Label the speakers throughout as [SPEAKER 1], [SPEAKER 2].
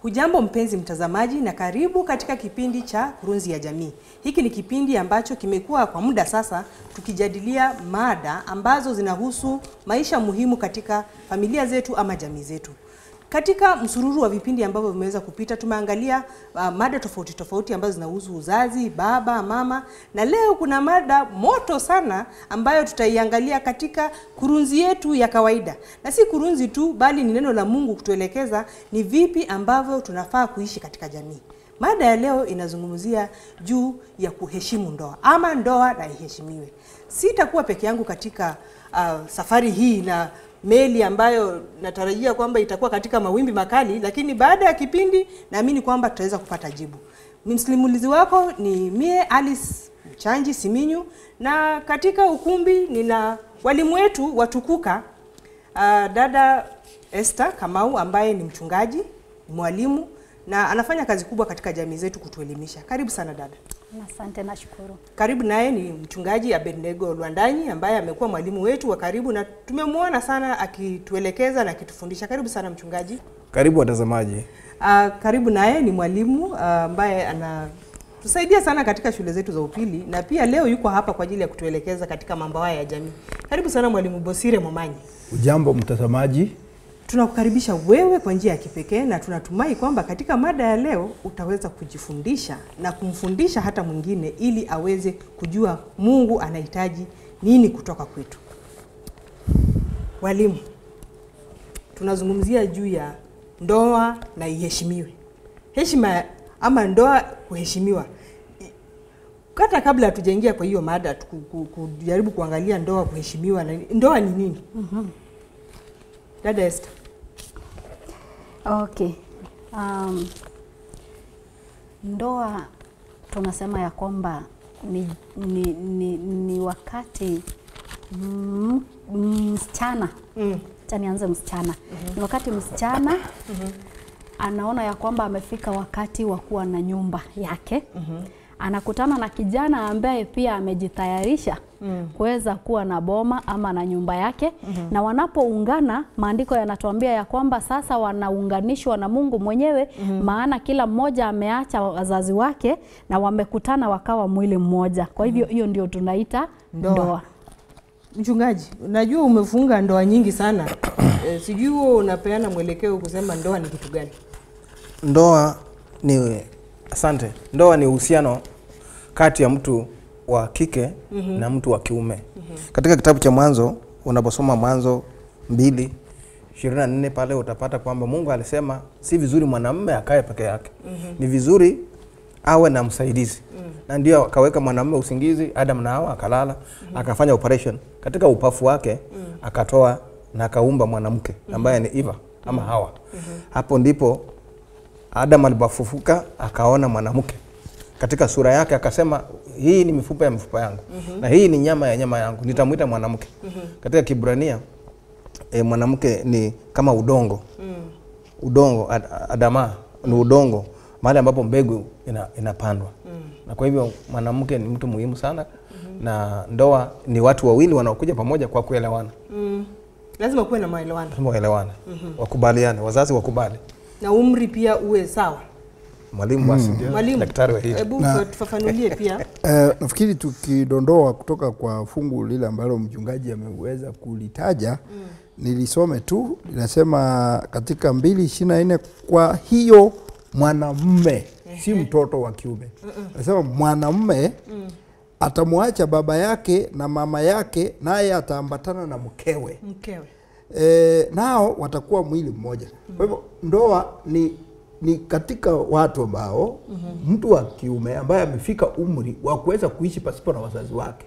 [SPEAKER 1] Hujambo mpenzi mtazamaji na karibu katika kipindi cha Kurunzi ya Jamii. Hiki ni kipindi ambacho kimekuwa kwa muda sasa tukijadilia mada ambazo zinahusu maisha muhimu katika familia zetu ama jamii zetu. Katika msururu wa vipindi ambavyo vimeweza kupita tumeangalia mada tofauti tofauti ambazo zinahusu uzazi, baba, mama, na leo kuna mada moto sana ambayo tutaiangalia katika kurunzi yetu ya kawaida. Na si kurunzi tu bali ni neno la Mungu kutuelekeza ni vipi ambavyo tunafaa kuishi katika jamii. Mada ya leo inazungumzia juu ya kuheshimu ndoa ama ndoa na iheshimiwe. Sitakuwa peke yangu katika safari hii na meli ambayo natarajia kwamba itakuwa katika mawimbi makali, lakini baada ya kipindi naamini kwamba tutaweza kupata jibu. Msimulizi wako ni mie Alice Mchanji Siminyu, na katika ukumbi nina walimu wetu watukuka, dada Esther Kamau ambaye ni mchungaji, mwalimu na anafanya kazi kubwa katika jamii zetu kutuelimisha. Karibu sana dada.
[SPEAKER 2] Asante, nashukuru.
[SPEAKER 1] Karibu naye ni mchungaji Abednego Lwandanyi ambaye amekuwa mwalimu wetu wa karibu na tumemwona sana akituelekeza na akitufundisha. Karibu sana mchungaji.
[SPEAKER 3] Karibu watazamaji.
[SPEAKER 1] Karibu naye ni mwalimu ambaye anatusaidia sana katika shule zetu za upili na pia leo yuko hapa kwa ajili ya kutuelekeza katika mambo haya ya jamii. Karibu sana mwalimu Bosire Momanyi.
[SPEAKER 4] Ujambo mtazamaji.
[SPEAKER 1] Tunakukaribisha wewe kwa njia ya kipekee na tunatumai kwamba katika mada ya leo utaweza kujifundisha na kumfundisha hata mwingine ili aweze kujua Mungu anahitaji nini kutoka kwetu. Walimu, tunazungumzia juu ya ndoa na iheshimiwe. Heshima ama ndoa kuheshimiwa. Hata kabla hatujaingia kwa hiyo mada kujaribu kuangalia ndoa kuheshimiwa na ndoa ni nini? Dada Esther.
[SPEAKER 2] Okay. Ndoa tunasema ya kwamba ni wakati msichana. Nianze msichana. Ni wakati msichana anaona ya kwamba amefika wakati wa kuwa na nyumba yake. Anakutana na kijana ambaye pia amejitayarisha kuweza kuwa na boma ama na nyumba yake. Na wanapoungana, maandiko yanatuambia ya kwamba sasa wanaunganishwa na Mungu mwenyewe, maana kila mmoja ameacha wazazi wake na wamekutana wakawa mwili mmoja. Kwa hivyo hiyo ndio tunaita ndoa.
[SPEAKER 1] Mchungaji, najua umefunga ndoa nyingi sana. Sijui unapeana mwelekeo kusema ndoa ni kitu gani?
[SPEAKER 3] Ndoa ni Ndoa ni uhusiano kati ya mtu wa kike na mtu wa kiume. Katika kitabu cha Mwanzo, unaposoma Mwanzo 2:24 pale utapata kwamba Mungu alisema si vizuri mwanamume akae peke yake. Ni vizuri awe na msaidizi. Na ndio akaweka mwanamume usingizi, Adam na Hawa akalala, akafanya operation. Katika upafu wake akatoa na akaumba mwanamke ambaye ni Eva ama Hawa. Hapo ndipo Adam alipofufuka akaona mwanamke katika sura yake, akasema hii ni mifupa ya mifupa yangu na hii ni nyama ya nyama yangu, nitamuita mwanamke. Katika Kiebrania mwanamke ni kama udongo. Udongo, Adama ni udongo, mahali ambapo mbegu inapandwa. Na kwa hivyo mwanamke ni mtu muhimu sana. Na ndoa ni watu wawili wanaokuja pamoja kwa kuelewana.
[SPEAKER 1] Lazima kuwe na maelewano.
[SPEAKER 3] Lazima waelewane. Wakubaliane, wazazi wakubali.
[SPEAKER 1] Na umri pia uwe sawa.
[SPEAKER 3] Mwalimu basi ndio daktari wa hili.
[SPEAKER 1] Hebu tufafanulie pia.
[SPEAKER 4] Nafikiri tukidondoa kutoka kwa fungu lile ambalo mchungaji ameweza kulitaja, nilisome tu, linasema katika 2:24, kwa hiyo mwanamume si mtoto wa kiume. Nasema mwanamume atamwacha baba yake na mama yake, naye ataambatana na mkewe. Nao watakuwa mwili mmoja. Kwa hivyo ndoa ni katika watu ambao mtu wa kiume ambaye amefika umri wa kuweza kuishi pasipo na wazazi wake,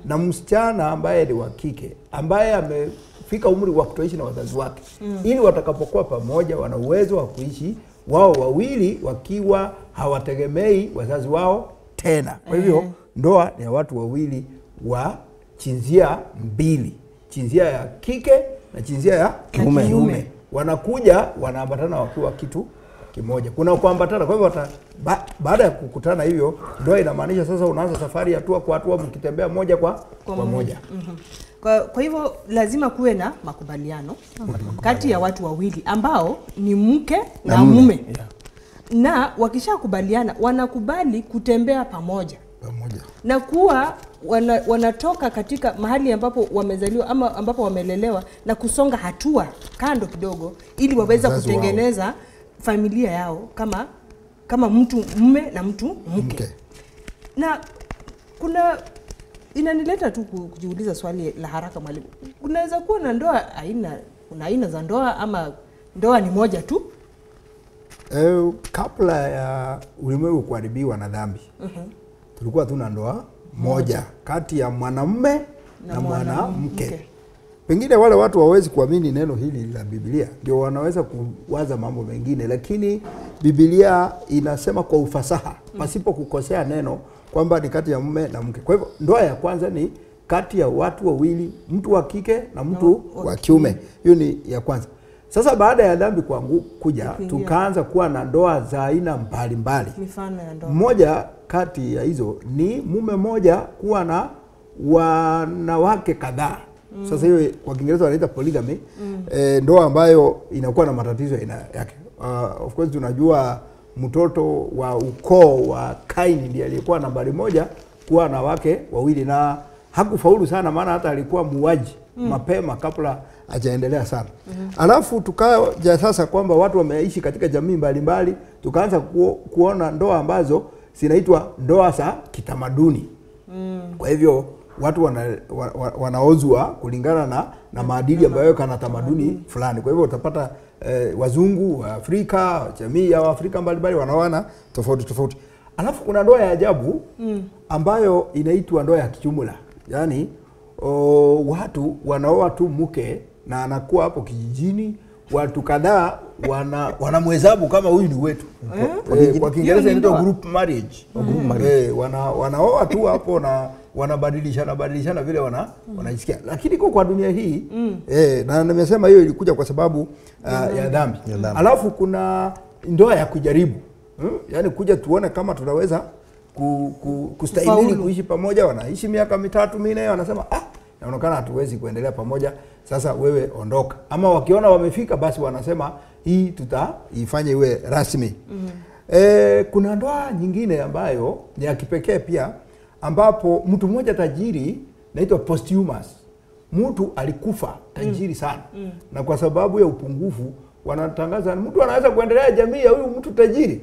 [SPEAKER 4] na msichana ambaye ni wa kike ambaye amefika umri wa kutoishi na wazazi wake, ili watakapokuwa pamoja wana uwezo wa kuishi wao wawili wakiwa hawategemei wazazi wao tena. Kwa hivyo ndoa ni ya watu wawili wa jinsia mbili, jinsia ya kike na jinsia ya kiume. Wanakuja wanaambatana wakiwa kitu kimoja. Kuna kuambatana. Kwa hivyo baada ya kukutana hivyo, ndoa inamaanisha sasa unaanza safari hatua kwa hatua mkitembea moja kwa moja.
[SPEAKER 1] Kwa hivyo lazima kuwe na makubaliano kati ya watu wawili ambao ni mke na mume. na wakishakubaliana wanakubali kutembea pamoja na kuwa wanatoka katika mahali ambapo wamezaliwa ama ambapo wamelelewa na kusonga hatua kando kidogo ili waweza kutengeneza familia yao kama mtu mume na mtu mke. Na inanileta tu kujiuliza swali la haraka mwalimu. Kunaweza kuwa na ndoa kuna aina za ndoa ama ndoa ni moja tu?
[SPEAKER 4] Kabla ya ulimwengu kuharibiwa na dhambi, tulikuwa tuna ndoa moja kati ya mwanamume na mwanamke. Pengine wale watu hawawezi kuamini neno hili la Biblia, ndio wanaweza kuwaza mambo mengine, lakini Biblia inasema kwa ufasaha pasipo kukosea neno kwamba ni kati ya mume na mke. Kwa hivyo ndoa ya kwanza ni kati ya watu wawili, mtu wa kike na mtu wa kiume. Hiyo ni ya kwanza. Sasa baada ya dhambi kuja, tukaanza kuwa na ndoa za aina mbalimbali.
[SPEAKER 1] Mifano ya ndoa. Moja
[SPEAKER 4] kati ya hizo ni mume moja kuwa na wanawake kadhaa. Sasa hiyo kwa Kiingereza wanaita polygamy. Ndoa ambayo inakuwa na matatizo yake. Of course tunajua mtoto wa ukoo wa Kaini ndiye aliyekuwa nambari moja kuwa na wake wawili, na hakufaulu sana, maana hata alikuwa muuaji mapema kabla hajaendelea sana. Alafu tukaja sasa kwamba watu wameishi katika jamii mbalimbali, tukaanza kuona ndoa ambazo zinaitwa ndoa za kitamaduni. Kwa hivyo watu wanaozwa kulingana na maadili ambayo kana tamaduni fulani. Kwa hivyo utapata wazungu wa Afrika, jamii ya Afrika mbalimbali wanaoana tofauti tofauti. Alafu kuna ndoa ya ajabu ambayo inaitwa ndoa ya kijumla. Yaani watu wanaoa tu mke na anakuwa hapo kijijini, watu kadhaa wanamhesabu kama huyu ni wetu. Kwa Kiingereza inaitwa group marriage. Wanaoa tu hapo na wanabadilishana vile wanajisikia. Lakini kwa dunia hii na nimesema hiyo ilikuja kwa sababu ya dhambi. Alafu kuna ndoa ya kujaribu. Yaani kuja tuone kama tunaweza kustahimili kuishi pamoja. Wanaishi miaka 3 4, wanasema inaonekana hatuwezi kuendelea pamoja, sasa wewe ondoka. Ama wakiona wamefika, basi wanasema hii tutaifanye iwe rasmi. Kuna ndoa nyingine ambayo ni ya kipekee pia, ambapo mtu mmoja tajiri naitwa posthumous. Mtu alikufa tajiri sana, na kwa sababu ya upungufu wanatangaza mtu anaweza kuendelea jamii ya huyu mtu tajiri.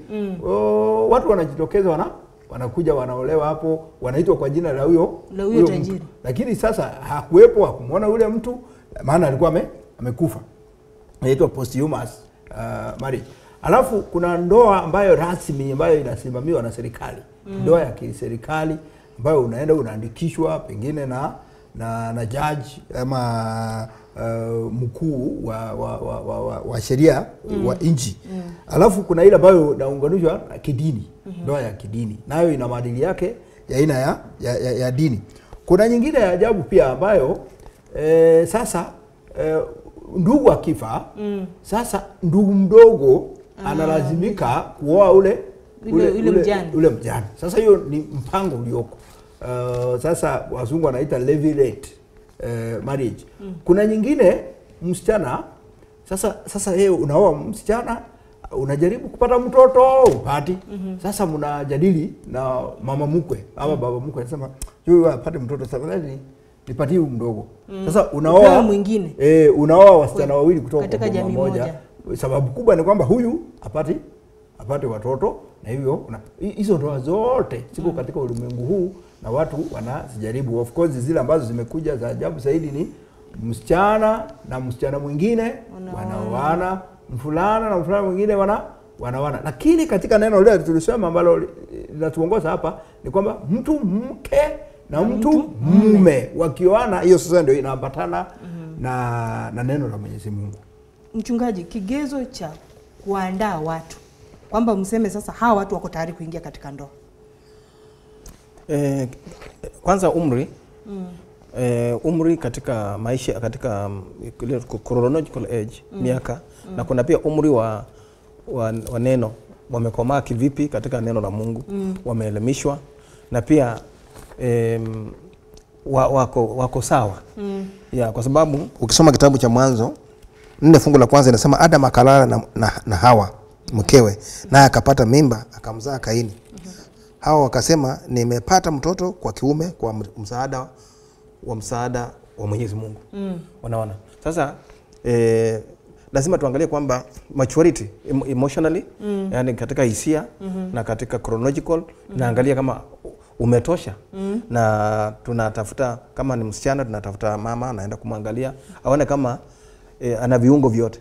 [SPEAKER 4] Watu wanajitokeza, wanakuja wanaolewa hapo, wanaitwa kwa jina la huyo tajiri. Lakini sasa hakuepo, hakumuona yule mtu, maana alikuwa amekufa. Inaitwa posthumous marriage. Alafu kuna ndoa ambayo rasmi ambayo inasimamiwa na serikali. Ndoa ya kiserikali ambayo unaenda unaandikishwa pengine na judge ama mkuu wa sheria wa nchi. Alafu kuna ile ambayo inaunganishwa na kidini, ndoa ya kidini. Nayo ina maadili yake ya aina ya dini. Kuna nyingine ya ajabu pia ambayo sasa ndugu akifa, sasa ndugu mdogo analazimika kuoa ule mjane. Sasa hiyo ni mpango ulioko. Sasa wazungu wanaita levirate marriage. Kuna nyingine msichana, sasa yeye unaoa msichana, unajaribu kupata mtoto upati. Sasa mnajadili na mama mkwe ama baba mkwe, anasema yeye apate mtoto, sasa nipatie huyu mdogo. Sasa unaoa mwingine. Unaoa wasichana wawili kutoka kwa jamii moja. Sababu kubwa ni kwamba huyu apate watoto, na hivyo hizo ndoa zote ziko katika ulimwengu huu na watu wanazijaribu. Of course zile ambazo zimekuja za ajabu zaidi ni msichana na msichana mwingine wanaoana, mfulana na mfulana mwingine wanaoana. Lakini katika neno lile tulisema ambalo linatuongoza hapa ni kwamba mtu mke na mtu mume wakioana, hiyo sasa ndio inaambatana na neno la Mwenyezi Mungu.
[SPEAKER 1] Mchungaji, kigezo cha kuandaa watu kwamba mseme sasa hawa watu wako tayari kuingia katika ndoa.
[SPEAKER 3] Kwanza umri. Umri katika maisha, katika chronological age, miaka. Na kuna pia umri wa neno, wamekomaa kivipi katika neno la Mungu, wameelimishwa, na pia wako sawa. Kwa sababu ukisoma kitabu cha Mwanzo 4 fungu la kwanza inasema Adam akalala na Hawa mkewe, naye akapata mimba akamzaa Kaini. Hao wakasema nimepata mtoto kwa kiume kwa msaada wa Mwenyezi Mungu. Unaona? Sasa lazima tuangalie kwamba maturity emotionally, yani katika hisia na katika chronological, naangalia kama umetosha. Na tunatafuta kama ni msichana, tunatafuta mama anaenda kumwangalia aone kama ana viungo vyote.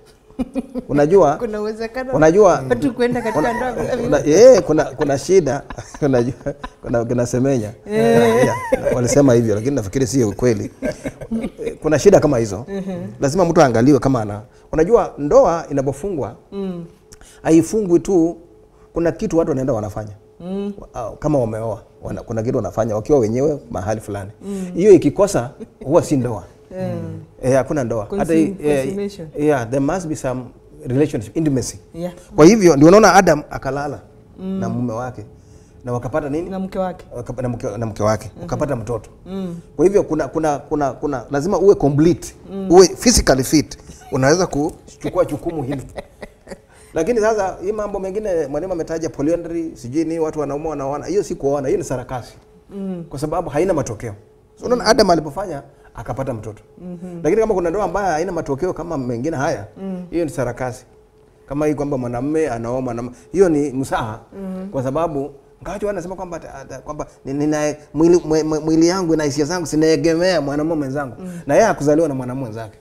[SPEAKER 3] Unajua
[SPEAKER 1] kuna uwezekano
[SPEAKER 3] watu
[SPEAKER 1] kwenda katika ndoa
[SPEAKER 3] kuna shida kuna semenya walisema hivyo, lakini nafikiri sio kweli. Kuna shida kama hizo. Lazima mtu aangaliwe kama unajua ndoa inapofungwa haifungwi tu, kuna kitu watu wanaenda wanafanya. Kama wameoa kuna kitu wanafanya wakiwa wenyewe mahali fulani. Hiyo ikikosa huwa si ndoa. Hakuna ndoa. Hata there must be some relationship, intimacy. Kwa hivyo ndio unaona Adam akalala na mume wake na wakapata nini?
[SPEAKER 1] Na mke wake.
[SPEAKER 3] Na mke wake wakapata mtoto. Kwa hivyo kuna lazima uwe complete, uwe physically fit, unaweza kuchukua jukumu hili. Lakini sasa hii mambo mengine mwalimu ametaja polyandry, sijui ni watu wanaume wanaoana, hiyo si kuoana, hiyo ni sarakasi. Kwa sababu haina matokeo. So unaona Adam alipofanya akapata mtoto. Lakini kama kuna ndoa ambayo haina matokeo kama mengine haya, hiyo ni sarakasi. Kama hii kwamba mwanamume anaoa mwanamume, hiyo ni msaha. Kwa sababu ngawaje wanasema kwamba nina mwili yangu na hisia zangu sinaegemea mwanamume mwenzangu. Na yeye hakuzaliwa na mwanamume mwenzake.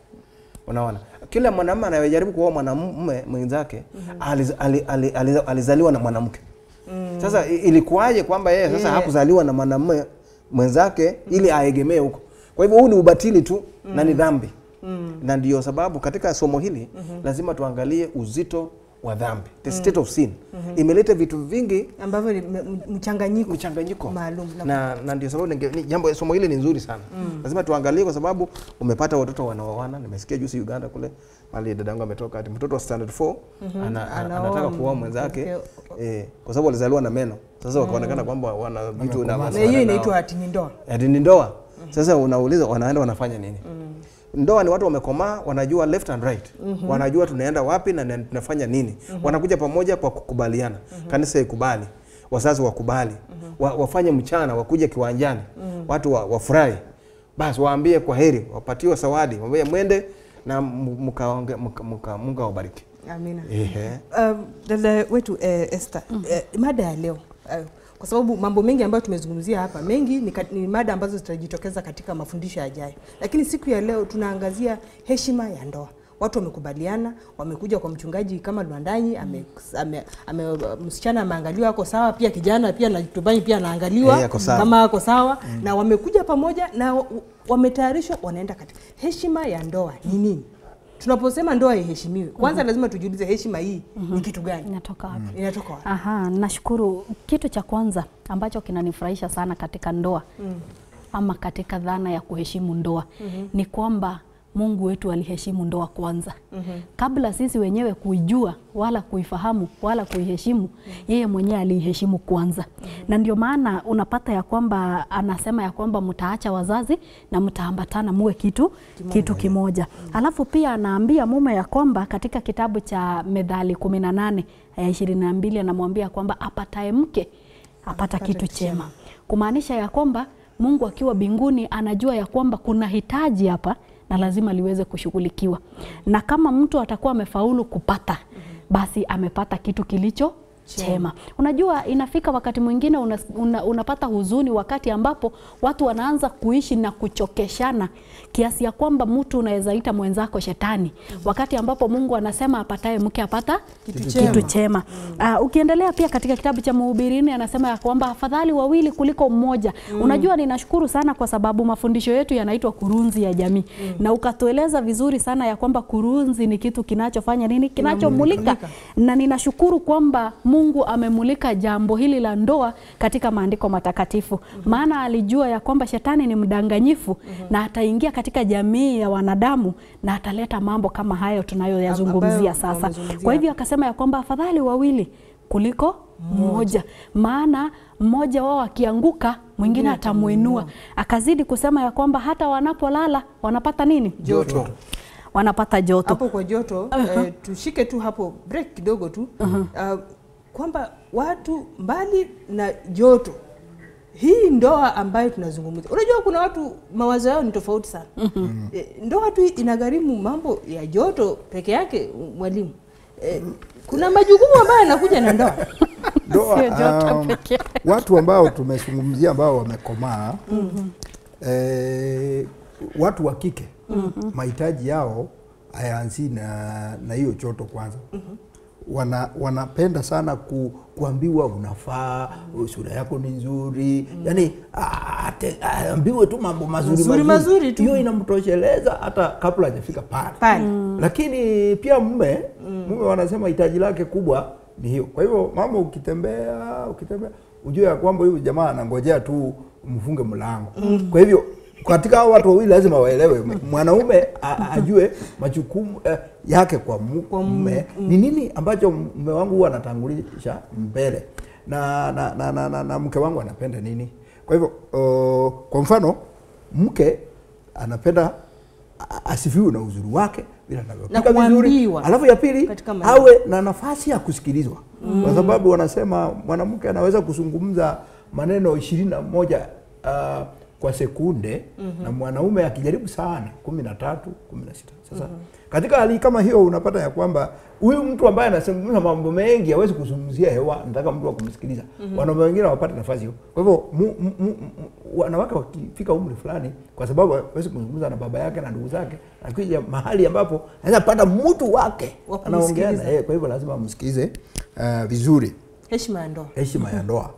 [SPEAKER 3] Unaona? Kila mwanamume anayejaribu kuoa mwanamume mwenzake alizaliwa na mwanamke. Sasa ilikuwaje kwamba yeye sasa hakuzaliwa na mwanamume mwenzake ili aegemee huko? Kwa hivyo huu ni ubatili tu na ni dhambi. Na ndio sababu katika somo hili lazima tuangalie uzito wa dhambi. The state of sin. Imeleta vitu vingi
[SPEAKER 1] ambavyo ni mchanganyiko maalum.
[SPEAKER 3] Na ndio sababu jambo somo hili ni nzuri sana. Lazima tuangalie kwa sababu umepata watoto wanaoana. Nimesikia juzi Uganda kule mali dadangu ametoka ati mtoto wa standard 4 anataka kuoa mwenzake kwa sababu walizaliwa na meno. Sasa wakaonekana kwamba wana vitu na
[SPEAKER 1] hiyo inaitwa ati ni ndoa.
[SPEAKER 3] Ati ni ndoa. Sasa unauliza wanaenda wanafanya nini? Ndoa ni watu wamekomaa, wanajua left and right. Wanajua tunaenda wapi na tunafanya nini. Wanakuja pamoja kwa kukubaliana. Kanisa ikubali, wazazi wakubali. Wafanye mchana, wakuje kiwanjani. Watu wafurahi. Basi waambie kwa heri, wapatiwe zawadi, waambie mwende na Mungu awabariki.
[SPEAKER 1] Amina. Dada wetu Esther, mada ya leo kwa sababu mambo mengi ambayo tumezungumzia hapa mengi ni mada ambazo zitajitokeza katika mafundisho yajayo. Lakini siku ya leo tunaangazia heshima ya ndoa. Watu wamekubaliana, wamekuja kwa mchungaji kama Lwandanyi, msichana ameangaliwa ako sawa, pia kijana pia na Tubanyi pia anaangaliwa kama ako sawa, na wamekuja pamoja na wametayarishwa wanaenda katika heshima ya ndoa. Ni nini? Tunaposema ndoa iheshimiwe, kwanza lazima tujiulize heshima hii ni kitu gani?
[SPEAKER 2] Inatoka wapi?
[SPEAKER 1] Inatoka wapi?
[SPEAKER 2] Nashukuru. Kitu cha kwanza ambacho kinanifurahisha sana katika ndoa ama katika dhana ya kuheshimu ndoa ni kwamba Mungu wetu aliheshimu ndoa kwanza. Kabla sisi wenyewe kuijua wala kuifahamu wala kuiheshimu, yeye mwenyewe aliheshimu kwanza. Na ndio maana unapata ya kwamba anasema ya kwamba mtaacha wazazi na mtaambatana muwe kitu kimoja. Alafu pia anaambia mume ya kwamba katika kitabu cha Methali 18:22 anamwambia kwamba apataye mke apata kitu chema. Kumaanisha ya kwamba Mungu akiwa mbinguni anajua ya kwamba kuna hitaji hapa na lazima liweze kushughulikiwa. Na kama mtu atakuwa amefaulu kupata, basi amepata kitu kilicho chema. Unajua inafika wakati mwingine unapata huzuni wakati ambapo watu wanaanza kuishi na kuchokeshana kiasi ya kwamba mtu unaweza ita mwenzako shetani. Wakati ambapo Mungu anasema apataye mke apata kitu chema. Ukiendelea pia katika kitabu cha Mhubiri anasema ya kwamba afadhali wawili kuliko mmoja. Unajua ninashukuru sana kwa sababu mafundisho yetu yanaitwa kurunzi ya jamii. Na ukatueleza vizuri sana ya kwamba kurunzi ni kitu kinachofanya nini? Kinachomulika. Na ninashukuru kwamba Mungu amemulika jambo hili la ndoa katika maandiko matakatifu. Maana alijua ya kwamba shetani ni mdanganyifu na ataingia katika jamii ya wanadamu na ataleta mambo kama hayo tunayoyazungumzia sasa. Kwa hivyo akasema ya kwamba afadhali wawili kuliko mmoja. Maana mmoja wao akianguka mwingine atamuinua. Akazidi kusema ya kwamba hata wanapolala wanapata nini?
[SPEAKER 3] Joto.
[SPEAKER 2] wanapata joto.
[SPEAKER 1] Hapo kwa joto tushike tu hapo break kidogo tu. Kwamba watu mbali na joto, hii ndoa ambayo tunazungumzia, unajua kuna watu mawazo yao ni tofauti sana. Ndoa tu inagharimu mambo ya joto peke yake, mwalimu. Kuna majukumu ambayo yanakuja na ndoa.
[SPEAKER 2] Sio joto pekee.
[SPEAKER 4] Watu ambao tumezungumzia ambao wamekomaa, watu wa kike mahitaji yao hayaanzi na hiyo joto kwanza. Wanapenda sana kuambiwa unafaa, sura yako ni nzuri, yani ambiwe tu mambo mazuri tu. Hiyo inamtosheleza hata kabla hajafika pale. Lakini pia mume wanasema hitaji lake kubwa ni hiyo. Kwa hivyo mama, ukitembea ujue ya kwamba huyu jamaa anangojea tu mfunge mlango. Kwa hivyo katika hao watu wawili lazima waelewe, mwanaume ajue majukumu yake kwa mume ni nini ambacho mume wangu huwa anatangulisha mbele, na mke wangu anapenda nini. Kwa hivyo kwa mfano mke anapenda asifiwe na uzuri wake bila anavyopika vizuri. Alafu ya pili awe na nafasi ya kusikilizwa, kwa sababu wanasema mwanamke anaweza kuzungumza maneno 21 kwa sekunde na mwanaume akijaribu sana 13, 16. Sasa katika hali kama hiyo unapata ya kwamba huyu mtu ambaye anasema mambo mengi hawezi kuzungumzia hewa, nataka mtu wa kumsikiliza. Wanaume wengine hawapati nafasi hiyo. Kwa hivyo wanawake wakifika umri fulani, kwa sababu hawezi kuzungumza na baba yake na ndugu zake, akija mahali ambapo anaweza pata mtu wake anaongea na yeye, kwa hivyo lazima amsikize vizuri.
[SPEAKER 1] Heshima ya ndoa.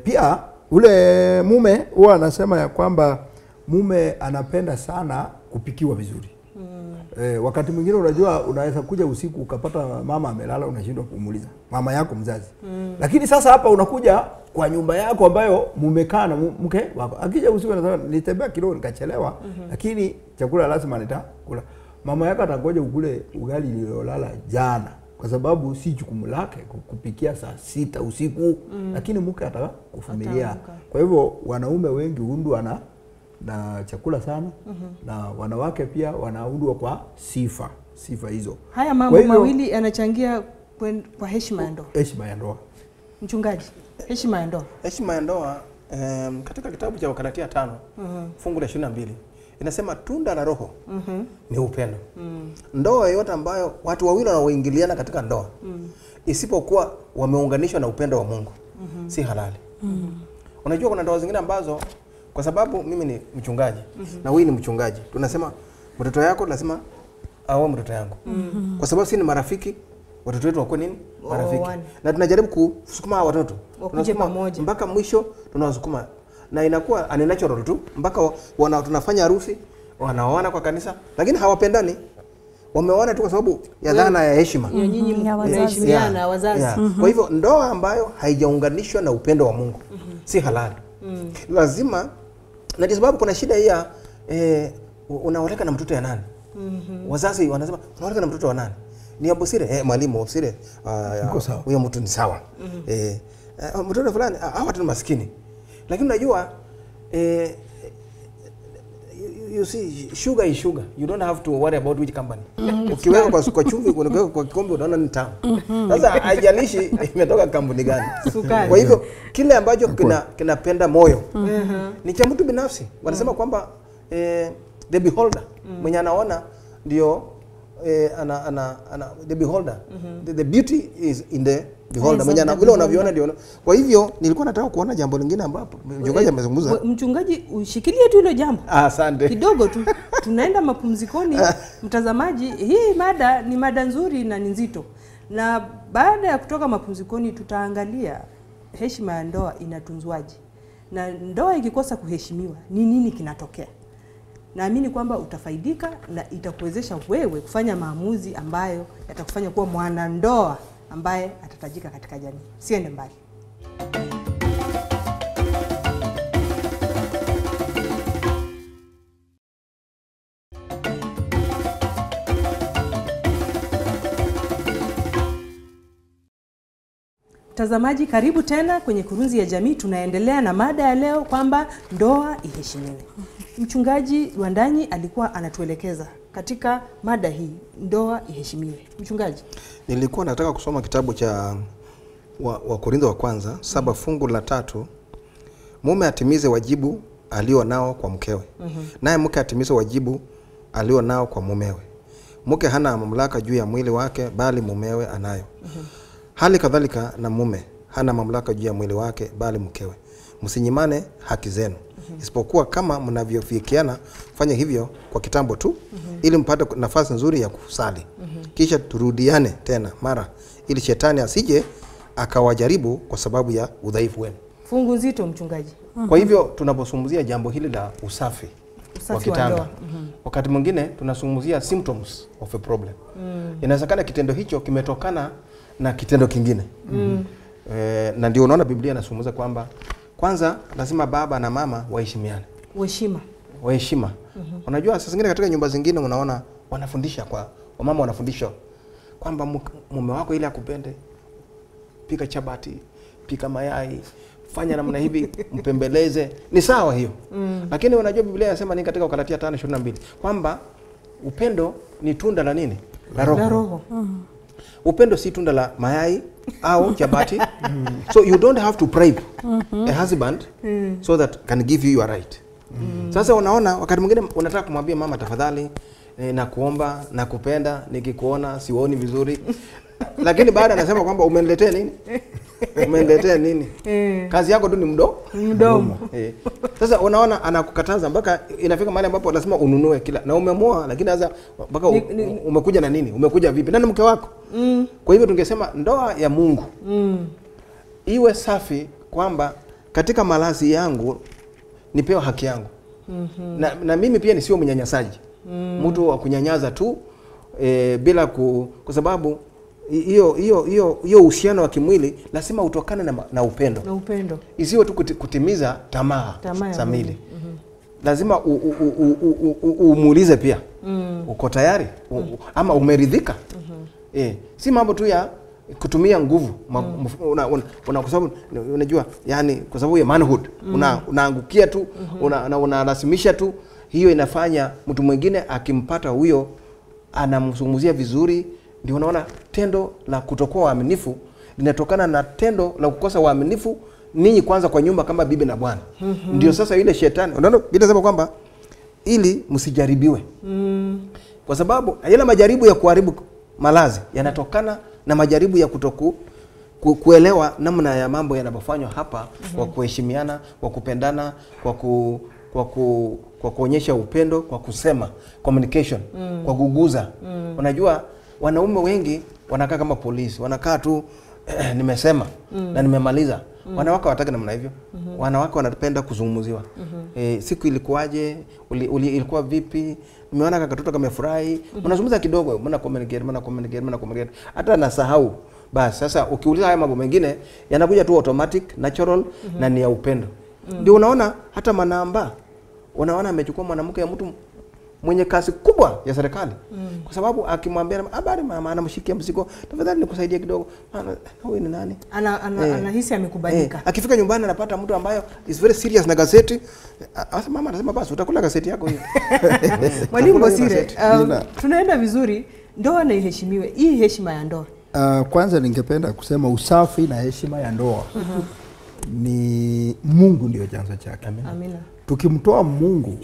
[SPEAKER 4] Pia ule mume huwa anasema ya kwamba mume anapenda sana kupikiwa vizuri. Wakati mwingine unajua unaweza kuja usiku ukapata mama amelala, unashindwa kumuuliza mama yako mzazi. Lakini sasa hapa unakuja kwa nyumba yako ambayo mumekaa na mke wako. Akija usiku anasema nitembea kidogo nikachelewa, lakini chakula lazima nitakula. Mama yako atangoja ukule ugali uliolala jana, kwa sababu si jukumu lake kupikia saa 6 usiku, lakini mke ataka kuvumilia. Kwa hivyo wanaume wengi huundwa na chakula sana, na wanawake pia wanaundwa kwa sifa hizo.
[SPEAKER 1] Haya mambo mawili yanachangia kwa heshima ya ndoa.
[SPEAKER 4] Heshima ya ndoa.
[SPEAKER 1] Mchungaji, heshima ya ndoa.
[SPEAKER 3] Heshima ya ndoa katika kitabu cha Wagalatia 5 fungu la 22 inasema tunda la Roho ni upendo. Ndoa yote ambayo watu wawili wanaoingiliana katika ndoa isipokuwa wameunganishwa na upendo wa Mungu si halali. Unajua kuna ndoa zingine ambazo kwa sababu mimi ni mchungaji na wewe ni mchungaji, tunasema mtoto yako lazima awe mtoto yangu. Kwa sababu sisi ni marafiki, watoto wetu wako nini? Marafiki. Na tunajaribu kusukuma watoto
[SPEAKER 1] wakuje pamoja
[SPEAKER 3] mpaka mwisho, tunawasukuma na inakuwa unnatural tu mpaka tunafanya harusi, wanaoana kwa kanisa, lakini hawapendani. Wameoana tu kwa sababu ya dhana ya heshima.
[SPEAKER 1] Nyinyi mnaheshimiana wazazi.
[SPEAKER 3] Kwa hivyo ndoa ambayo haijaunganishwa na upendo wa Mungu si halali. Lazima, na kwa sababu kuna shida hii ya unaoleka na mtoto ya nani? Wazazi wanasema unaoleka na mtoto wa nani? Ni Abusire, mwalimu Abusire, huyo mtu ni sawa. Mtoto fulani hawa tu maskini. Lakini unajua you see, sugar is sugar. You don't have to worry about which company. Ukiweka kwa chumvi, ukiweka kwa kikombe unaona ni tamu. Sasa haijalishi imetoka kampuni gani. Kwa hivyo kile ambacho kinapenda moyo ni cha mtu binafsi. Wanasema kwamba the beholder, mwenye anaona ndio the beholder. The beauty is in the beholder. Mwenye vile unavyoona ndio. Kwa hivyo nilikuwa nataka kuona jambo lingine ambapo mchungaji amezungumza.
[SPEAKER 1] Mchungaji, ushikilie tu hilo jambo.
[SPEAKER 3] Asante.
[SPEAKER 1] Kidogo tu. Tunaenda mapumzikoni. Mtazamaji, hii mada ni mada nzuri na ni nzito. Na baada ya kutoka mapumzikoni tutaangalia heshima ya ndoa inatunzwaje. Na ndoa ikikosa kuheshimiwa, ni nini kinatokea? Naamini kwamba utafaidika na itakuwezesha wewe kufanya maamuzi ambayo yatakufanya kuwa mwanandoa ambaye atatajika katika jamii. Siende mbali. Mtazamaji, karibu tena kwenye Kurunzi ya Jamii. Tunaendelea na mada ya leo kwamba ndoa iheshimiwe. Mchungaji Lwandanyi alikuwa anatuelekeza katika mada hii, ndoa iheshimiwe. Mchungaji,
[SPEAKER 3] Nilikuwa nataka kusoma kitabu cha Wakorintho wa kwanza 7 fungu la 3. Mume atimize wajibu alio nao kwa mkewe. Naye mke atimize wajibu alio nao kwa mumewe. Mke hana mamlaka juu ya mwili wake, bali mumewe anayo. Hali kadhalika na mume hana mamlaka juu ya mwili wake, bali mkewe. Msinyimane haki zenu. Isipokuwa kama mnavyofikiana, fanya hivyo kwa kitambo tu, ili mpate nafasi nzuri ya kusali. Kisha turudiane tena mara, ili shetani asije akawajaribu kwa sababu ya udhaifu wenu.
[SPEAKER 1] fungu nzito mchungaji.
[SPEAKER 3] Kwa hivyo tunapozungumzia jambo hili la usafi wa kitanda, wakati mwingine tunazungumzia symptoms of a problem. Inawezekana kitendo hicho kimetokana na kitendo kingine. Na ndio unaona Biblia inazungumza kwamba kwanza lazima baba na mama waheshimiane. Waheshima. Unajua sasa zingine katika nyumba zingine unaona wanafundisha wamama wanafundisha kwamba mume wako ili akupende, pika chapati, pika mayai, fanya namna hivi, mpembeleze. Ni sawa hiyo. Lakini unajua Biblia inasema nini katika Galatia 5:22 kwamba upendo ni tunda la nini? La Roho. Upendo si tunda la mayai au chapati. So you don't have to bribe a husband so that can give you your right. Sasa unaona wakati mwingine unataka kumwambia mama tafadhali, na kuomba na kupenda, nikikuona sioni vizuri. Lakini baada anasema kwamba umeniletea nini? Umeniletea nini? Kazi yako tu ni mdomo. Sasa unaona anakukataza mpaka inafika mahali ambapo lazima ununue kila na umemoa, lakini sasa mpaka umekuja na nini? Umekuja vipi? Nani mke wako? Kwa hivyo tungesema ndoa ya Mungu iwe safi, kwamba katika malazi yangu nipewa haki yangu. Na mimi pia nisio mnyanyasaji. Mtu wa kunyanyaza tu bila kwa sababu hiyo uhusiano wa kimwili lazima utokane na upendo. Isiwe tu kutimiza tamaa za mwili. Lazima umuulize pia. Uko tayari? Ama umeridhika? Si mambo tu ya kutumia nguvu. Kwa sababu unajua yani kwa sababu ya manhood unaangukia tu, unalazimisha tu. Hiyo inafanya mtu mwingine akimpata huyo anamzungumzia vizuri. Ndio unaona tendo la kutokuwa waaminifu linatokana na tendo la kukosa waaminifu ninyi kwanza kwa nyumba kama bibi na bwana. Ndio sasa ile shetani unaona bila sema kwamba ili msijaribiwe. Kwa sababu yale majaribu ya kuharibu malazi yanatokana na majaribu ya kuelewa namna ya mambo yanapofanywa hapa, kwa kuheshimiana, kwa kupendana, kwa kuonyesha upendo, kwa kusema communication, kwa kuguza. Unajua wanaume wengi wanakaa kama polisi, wanakaa tu nimesema na nimemaliza. Wanawake hawataka namna hivyo. Wanawake wanapenda kuzungumziwa. Siku ilikuwaje? Ilikuwa vipi? Nimeona kakatoto kamefurahi. Unazungumza kidogo, mbona communicate. Hata nasahau. Basi sasa ukiuliza haya mambo mengine yanakuja tu automatic, natural na ni ya upendo. Ndio unaona hata Manamba unaona amechukua mwanamke ya mtu mwenye kazi kubwa ya serikali. Kwa sababu akimwambia habari mama anamshikia mzigo, tafadhali nikusaidie kidogo. Huyu ni nani?
[SPEAKER 1] Anahisi amekubalika.
[SPEAKER 3] Akifika nyumbani anapata mtu ambaye is very serious na gazeti. Asa mama anasema basi utakula gazeti yako hiyo.
[SPEAKER 1] Mwalimu Bosire, tunaenda vizuri, ndoa na iheshimiwe. Hii heshima ya ndoa.
[SPEAKER 4] Kwanza ningependa kusema usafi na heshima ya ndoa ni Mungu ndio chanzo chake.
[SPEAKER 1] Amina.
[SPEAKER 4] Tukimtoa Mungu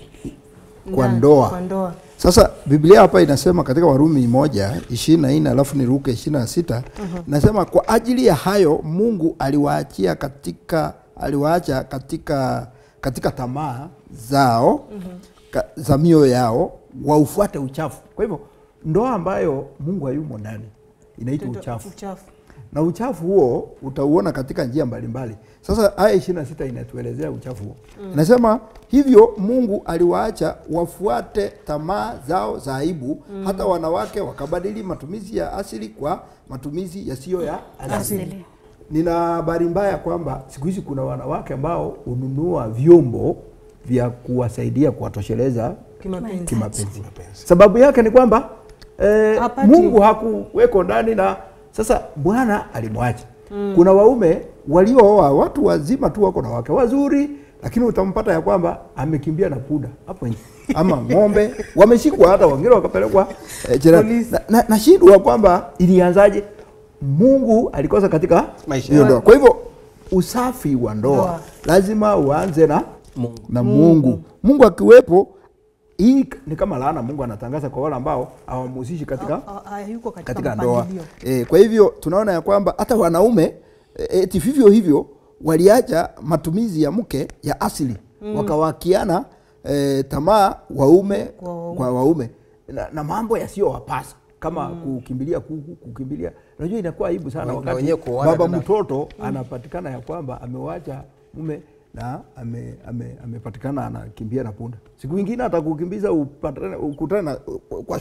[SPEAKER 4] kwa ndoa. Sasa Biblia hapa inasema katika Warumi 1:24 alafu niruke 26, nasema kwa ajili ya hayo Mungu aliwaacha katika tamaa zao za mioyo yao waufuate uchafu. Kwa hivyo ndoa ambayo Mungu hayumo ndani inaitwa uchafu. Na uchafu huo utauona katika njia mbalimbali. Sasa aya 26 inatuelezea uchafu huo. Inasema hivyo Mungu aliwaacha wafuate tamaa zao za aibu, hata wanawake wakabadili matumizi ya asili kwa matumizi yasiyo ya asili. Nina habari mbaya kwamba siku hizi kuna wanawake ambao hununua vyombo vya kuwasaidia kuwatosheleza kimapenzi. Sababu yake ni kwamba Mungu hakuweko ndani na sasa Bwana alimwacha. Kuna waume waliooa watu wazima tu wako na wake wazuri, lakini utampata ya kwamba amekimbia na punda hapo nje, ama ng'ombe wameshikwa, hata wengine wakapelekwa nashindwa kwamba ilianzaje. Mungu alikosa katika hiyo ndoa. Kwa hivyo usafi wa ndoa lazima uanze na Mungu. Mungu akiwepo, hii ni kama laana Mungu anatangaza kwa wale ambao hawamuhusishi katika ndoa. Kwa hivyo tunaona ya kwamba hata wanaume eti vivyo hivyo waliacha matumizi ya mke ya asili, wakawakiana tamaa waume kwa waume na mambo yasiyowapasa kama kukimbilia kuku, kukimbilia. Unajua inakuwa aibu sana wakati baba mtoto anapatikana ya kwamba amewacha mume na amepatikana anakimbia na punda. Siku nyingine atakukimbiza ukutana kwa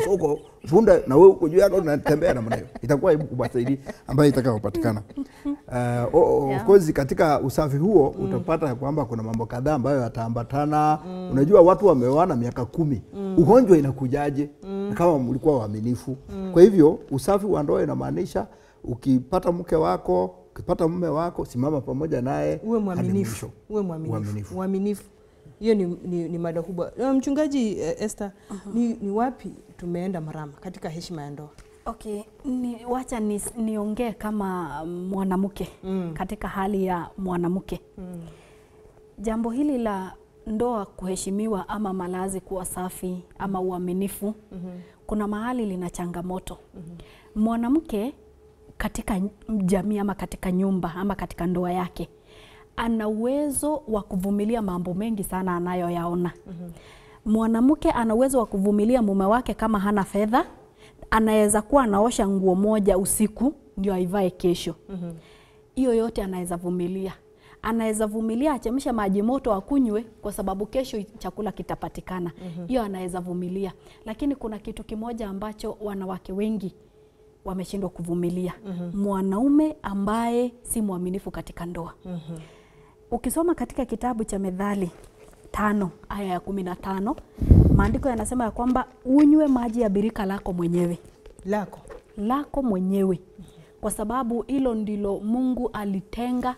[SPEAKER 4] soko punda na wewe uko juu yake unatembea na mnayo. Itakuwa aibu kubwa zaidi ambayo itakayopatikana. Of course katika usafi huo utapata kwamba kuna mambo kadhaa ambayo yataambatana. Unajua watu wameoana miaka 10. Ugonjwa inakujaje kama mlikuwa waaminifu? Kwa hivyo usafi wa ndoa inamaanisha ukipata mke wako, ukipata mume wako, simama pamoja naye,
[SPEAKER 1] uwe mwaminifu. Uaminifu. Hiyo ni mada kubwa. Mchungaji Esther, ni wapi tumeenda mrama katika heshima ya ndoa?
[SPEAKER 2] Okay, wacha niongee kama mwanamke katika hali ya mwanamke. Jambo hili la ndoa kuheshimiwa ama malazi kuwa safi ama uaminifu, kuna mahali lina changamoto. Mwanamke katika jamii ama katika nyumba ama katika ndoa yake ana uwezo wa kuvumilia mambo mengi sana anayoyaona. Mwanamke ana uwezo wa kuvumilia mume wake kama hana fedha, anaweza kuwa anaosha nguo moja usiku ndio aivae kesho. Hiyo yote anaweza vumilia. Anaweza vumilia achemsha maji moto akunywe kwa sababu kesho chakula kitapatikana. Hiyo anaweza vumilia. Lakini kuna kitu kimoja ambacho wanawake wengi wameshindwa kuvumilia. Mwanaume ambaye si mwaminifu katika ndoa. Ukisoma katika kitabu cha Methali 5 aya ya 15, maandiko yanasema ya kwamba unywe maji ya birika lako mwenyewe. Lako mwenyewe. Kwa sababu hilo ndilo Mungu alitenga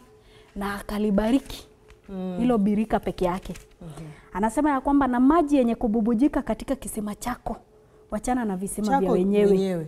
[SPEAKER 2] na akalibariki. Hilo birika peke yake. Anasema ya kwamba na maji yenye kububujika katika kisima chako, wachana na visima vya wenyewe.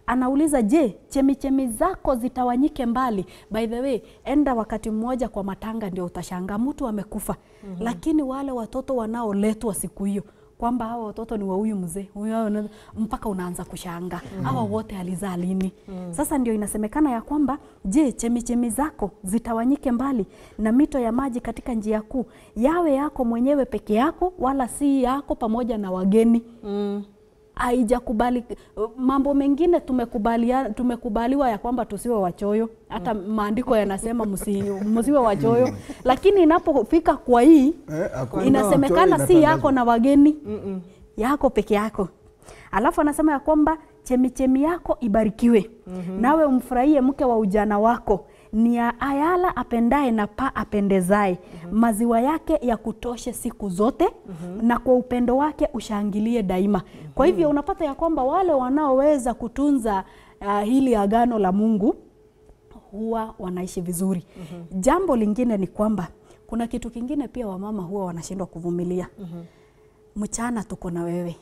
[SPEAKER 2] Anauliza, je, chemichemi zako zitawanyike mbali? By the way, enda wakati mmoja kwa matanga ndio utashangaa mtu amekufa. Lakini wale watoto wanaoletwa siku hiyo kwamba hao watoto ni wa huyu mzee, huyo mpaka unaanza kushanga. Hawa wote alizaa lini? Sasa ndio inasemekana ya kwamba, je, chemichemi zako zitawanyike mbali na mito ya maji katika njia kuu yawe yako mwenyewe peke yako wala si yako pamoja na wageni. Haijakubali. Mambo mengine tumekubaliwa ya kwamba tusiwe wachoyo. Hata maandiko yanasema msiwe wachoyo. Lakini inapofika kwa hii inasemekana si yako na wageni, yako peke yako. Alafu anasema ya kwamba chemichemi yako ibarikiwe. Nawe umfurahie mke wa ujana wako. Ni ayala apendaye na pa apendezaye. Maziwa yake ya kutoshe siku zote na kwa upendo wake ushangilie daima. Kwa hivyo unapata ya kwamba wale wanaoweza kutunza hili agano la Mungu huwa wanaishi vizuri. Jambo lingine ni kwamba kuna kitu kingine pia wamama huwa wanashindwa kuvumilia. Mchana tuko na wewe.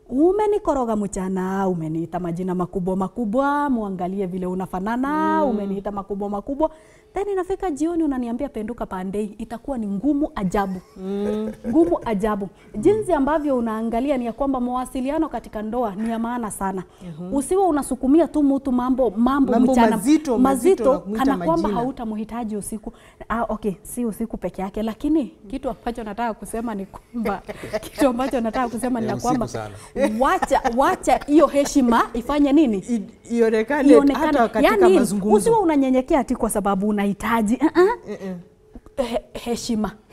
[SPEAKER 2] Umenikoroga mchana, umeniita majina makubwa, muangalie vile unafanana, umeniita makubwa. Then inafika jioni unaniambia penduka pandei, itakuwa ni ngumu ajabu. Ngumu ajabu. Jinsi ambavyo unaangalia ni ya kwamba mawasiliano katika ndoa ni ya maana sana. Usiwe unasukumia tu mtu mambo mchana mazito kana kwamba hautamhitaji usiku. Okay, si usiku peke yake, lakini kitu ambacho nataka kusema ni kwamba wacha hiyo heshima ifanye nini?
[SPEAKER 1] Ionekane hata katika mazungumzo.
[SPEAKER 2] Usiwe unanyenyekea ati kwa sababu unahitaji.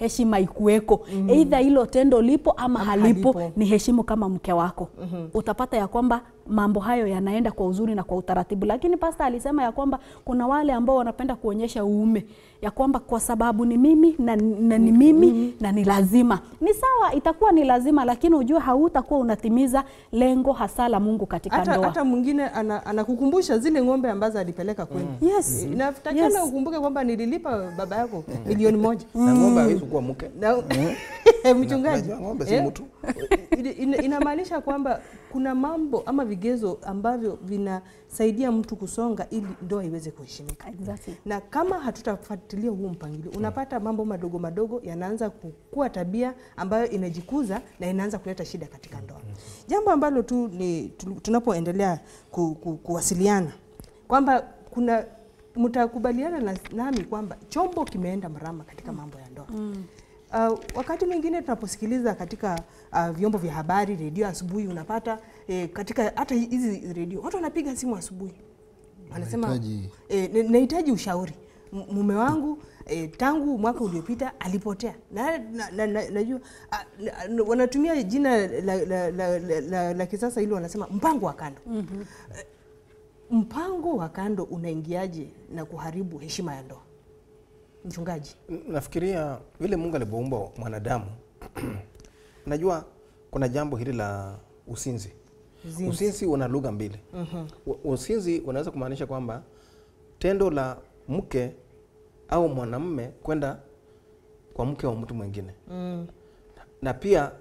[SPEAKER 2] heshima ikuweko. Either hilo tendo lipo ama halipo, ni heshimu kama mke wako. Utapata ya kwamba mambo hayo yanaenda kwa uzuri na kwa utaratibu. Lakini pastor alisema ya kwamba kuna wale ambao wanapenda kuonyesha uume, ya kwamba kwa sababu ni mimi na ni mimi na ni lazima. Ni sawa, itakuwa ni lazima, lakini ujue hautakuwa unatimiza lengo hasa la Mungu katika ndoa.
[SPEAKER 1] Hata mwingine anakukumbusha zile ng'ombe ambazo alipeleka kwenu.
[SPEAKER 2] Yes.
[SPEAKER 1] Nafikiri ukumbuke kwamba nililipa baba yako milioni 1.
[SPEAKER 3] Na ng'ombe hawezi kuwa mke.
[SPEAKER 1] Mchungaji,
[SPEAKER 3] ng'ombe si mtu.
[SPEAKER 1] Inamaanisha kwamba kuna mambo ama vigezo ambavyo vinasaidia mtu kusonga ili ndoa iweze kuheshimika.
[SPEAKER 2] Exactly.
[SPEAKER 1] Na kama hatutafuatilia huu mpangilio, unapata mambo madogo madogo yanaanza kukua tabia ambayo inajikuza na inaanza kuleta shida katika ndoa. Jambo ambalo tu ni tunapoendelea kuwasiliana kwamba kuna mtakubaliana nami kwamba chombo kimeenda mrama katika mambo ya ndoa. Wakati mwingine tunaposikiliza katika vyombo vya habari, redio asubuhi, unapata katika hata hizi redio watu wanapiga simu asubuhi. Wanasema nahitaji ushauri. Mume wangu tangu mwaka uliopita alipotea. Najua wanatumia jina la kisasa hilo, wanasema mpango wa kando. Mpango wa kando unaingiaje na kuharibu heshima ya ndoa? Mchungaji,
[SPEAKER 3] nafikiria vile Mungu alipoumba mwanadamu najua kuna jambo hili la usinzi. Usinzi una lugha mbili. Usinzi unaweza kumaanisha kwamba tendo la mke au mwanamume kwenda kwa mke wa mtu mwingine. Na pia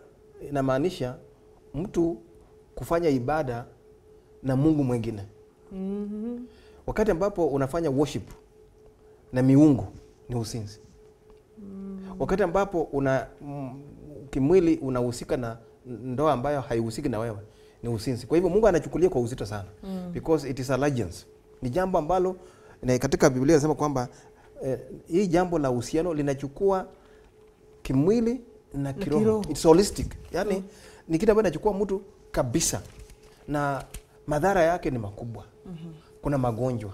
[SPEAKER 3] inamaanisha mtu kufanya ibada na Mungu mwingine. Wakati ambapo unafanya worship na miungu ni usinzi. Wakati ambapo kimwili unahusika na ndoa ambayo haihusiki na wewe ni usinzi. Kwa hivyo Mungu anachukulia kwa uzito sana because it is allegiance. Ni jambo ambalo katika Biblia inasema kwamba hii jambo la uhusiano linachukua kimwili na kiroho. It's holistic. Yaani ni kitu ambacho inachukua mtu kabisa na madhara yake ni makubwa. Kuna magonjwa.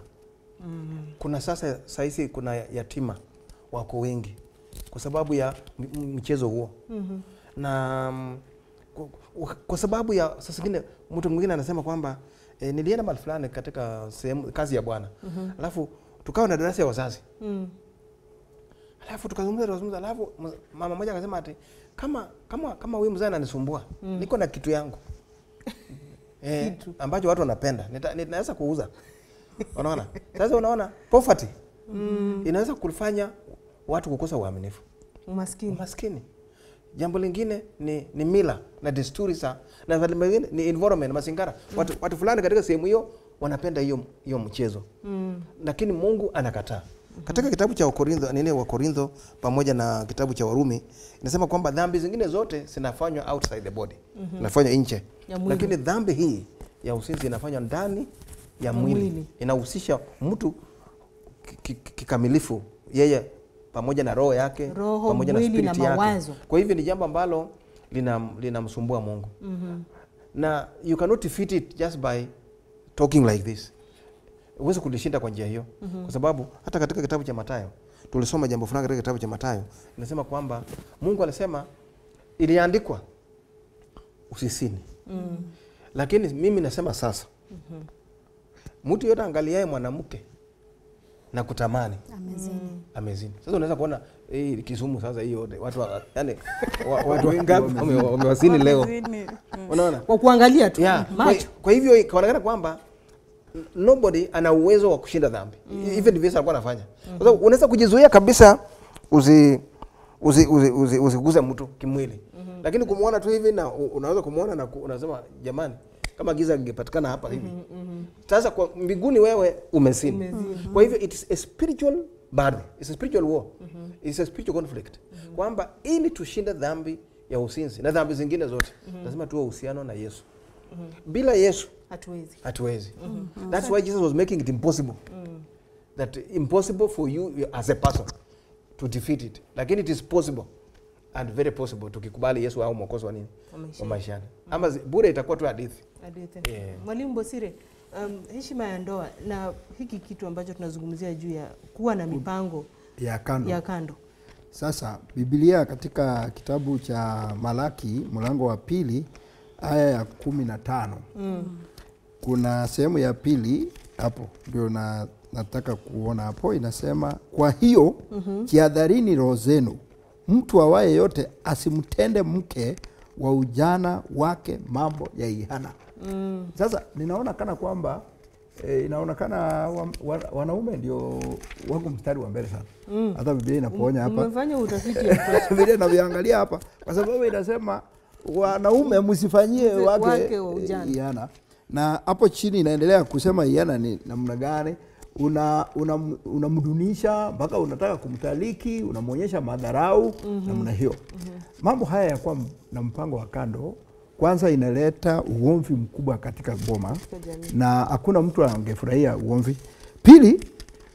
[SPEAKER 3] Kuna sasa kuna yatima wako wengi kwa sababu ya mchezo huo. Na kwa sababu ya sasa zingine mtu mwingine anasema kwamba nilienda mahali fulani katika kazi ya Bwana. Alafu tukawa na darasa ya wazazi. Alafu tukazungumza, alafu mama mmoja akasema ati kama huyu mzee ananisumbua, niko na kitu yangu. Ambacho watu wanapenda. Ninaweza kuuza. Unaona? Sasa unaona poverty inaweza kufanya watu kukosa uaminifu. Umaskini. Jambo lingine ni mila na desturi na jambo lingine ni environment, mazingira. Watu fulani katika sehemu hiyo wanapenda hiyo mchezo. Lakini Mungu anakataa. Katika kitabu cha Wakorintho pamoja na kitabu cha Warumi inasema kwamba dhambi zingine zote zinafanywa outside the body. Inafanywa nje. Lakini dhambi hii ya usinzi inafanywa ndani ya mwili. Inahusisha mtu kikamilifu, yeye pamoja na roho yake, pamoja na spirit yake. Kwa hivyo ni jambo ambalo linamsumbua Mungu. Na you cannot defeat it just by talking like this. Uweze kulishinda kwa njia hiyo. Kwa sababu hata katika kitabu cha Mathayo tulisoma jambo fulani katika kitabu cha Mathayo, inasema kwamba Mungu alisema iliandikwa usisini. Lakini mimi nasema sasa mtu yote angaliaye mwanamke na kutamani amezini. Sasa unaweza kuona Kisumu sasa hiyo watu yani watu wengi wamewasini leo. Unaona?
[SPEAKER 1] Kwa kuangalia tu.
[SPEAKER 3] Kwa hivyo ikaonekana kwamba nobody ana uwezo wa kushinda dhambi. Even ndivyo alikuwa anafanya. Kwa sababu unaweza kujizuia kabisa usiguze mtu kimwili. Lakini kumuona tu hivi na unaweza kumuona na unasema jamani kama giza lingepatikana hapa hivi. Sasa kwa mbinguni wewe umesini. Kwa hivyo it is a spiritual battle. It's a spiritual war. It's a spiritual conflict. Kwamba ili tushinde dhambi ya usinzi na dhambi zingine zote lazima tuwe uhusiano na Yesu. Bila Yesu hatuwezi. That's why Jesus was making it impossible. That impossible for you as a person to defeat it. Lakini it is possible and very possible tukikubali Yesu au mwokozi wa nini? Wa maishani. Ama bure itakuwa tu hadithi.
[SPEAKER 1] Mwalimu Bosire, heshima ya ndoa na hiki kitu ambacho tunazungumzia juu ya kuwa na mipango ya kando.
[SPEAKER 4] Sasa Biblia katika kitabu cha Malaki mlango wa 2 aya ya 15 kuna sehemu ya pili hapo ndio nataka kuona hapo, inasema kwa hiyo jihadharini roho zenu, mtu awaye yote asimtende mke wa ujana wake mambo ya ihana. Sasa ninaona kana kwamba inaonekana wanaume ndio wako mstari wa mbele sana. Hata Biblia inapoonya hapa.
[SPEAKER 1] Umefanya utafiti hapo.
[SPEAKER 4] Biblia inaviangalia hapa kwa sababu inasema wanaume msifanyie wake
[SPEAKER 1] wa ujana.
[SPEAKER 4] ihana. Na hapo chini inaendelea kusema ihana ni namna gani? Unamdunisha mpaka unataka kumtaliki, unamuonyesha madharau namna hiyo. Mambo haya ya kuwa na mpango wa kando kwanza inaleta ugomvi mkubwa katika boma na hakuna mtu angefurahia ugomvi. Pili,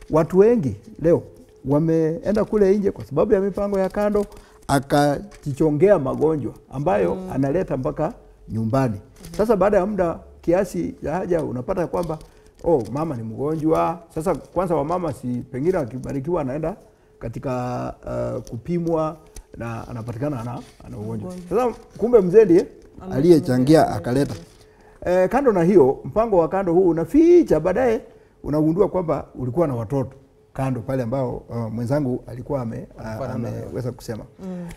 [SPEAKER 4] watu wengi leo wameenda kule nje kwa sababu ya mipango ya kando, akajichongea magonjwa ambayo analeta mpaka nyumbani. Sasa baada ya muda kiasi ya haja unapata kwamba mama ni mgonjwa. Sasa kwanza wamama si pengine akibarikiwa anaenda katika kupimwa na anapatikana ana ugonjwa. Sasa kumbe mzee ndiye aliyechangia akaleta. Kando na hiyo, mpango wa kando huu unaficha, baadaye unagundua kwamba ulikuwa na watoto kando pale ambao mwenzangu alikuwa ameweza kusema.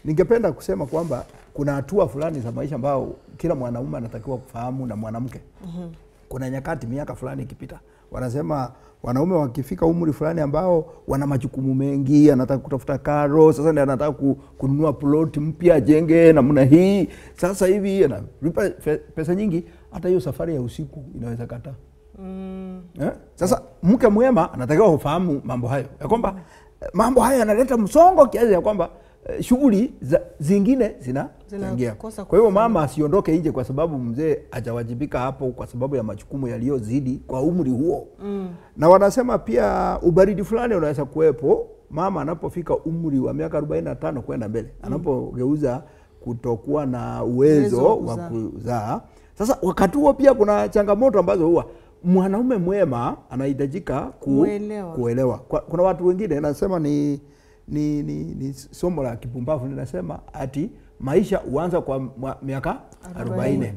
[SPEAKER 4] Ningependa kusema kwamba kuna hatua fulani za maisha ambao kila mwanaume anatakiwa kufahamu na mwanamke. Kuna nyakati miaka fulani ikipita, wanasema wanaume wakifika umri fulani ambao wana majukumu mengi, anataka kutafuta karo, sasa ndiye anataka kununua plot mpya jenge namna hii. Sasa hivi analipa pesa nyingi, hata hiyo safari ya usiku inaweza kata. Sasa mke mwema anatakiwa kufahamu mambo hayo. Ya kwamba mambo haya yanaleta msongo kiasi ya kwamba shughuli zingine zinaingia. Kwa hiyo mama asiondoke nje kwa sababu mzee hajawajibika hapo kwa sababu ya majukumu yaliyozidi kwa umri huo. Na wanasema pia ubaridi fulani unaweza kuwepo mama anapofika umri wa miaka 45 kwenda mbele. Anapogeuza kutokuwa na uwezo wa kuzaa. Sasa wakati huo pia kuna changamoto ambazo huwa mwanaume mwema anahitajika kuelewa. Kuna watu wengine nasema ni somo la kipumbavu, ninasema ati maisha huanza kwa miaka 40.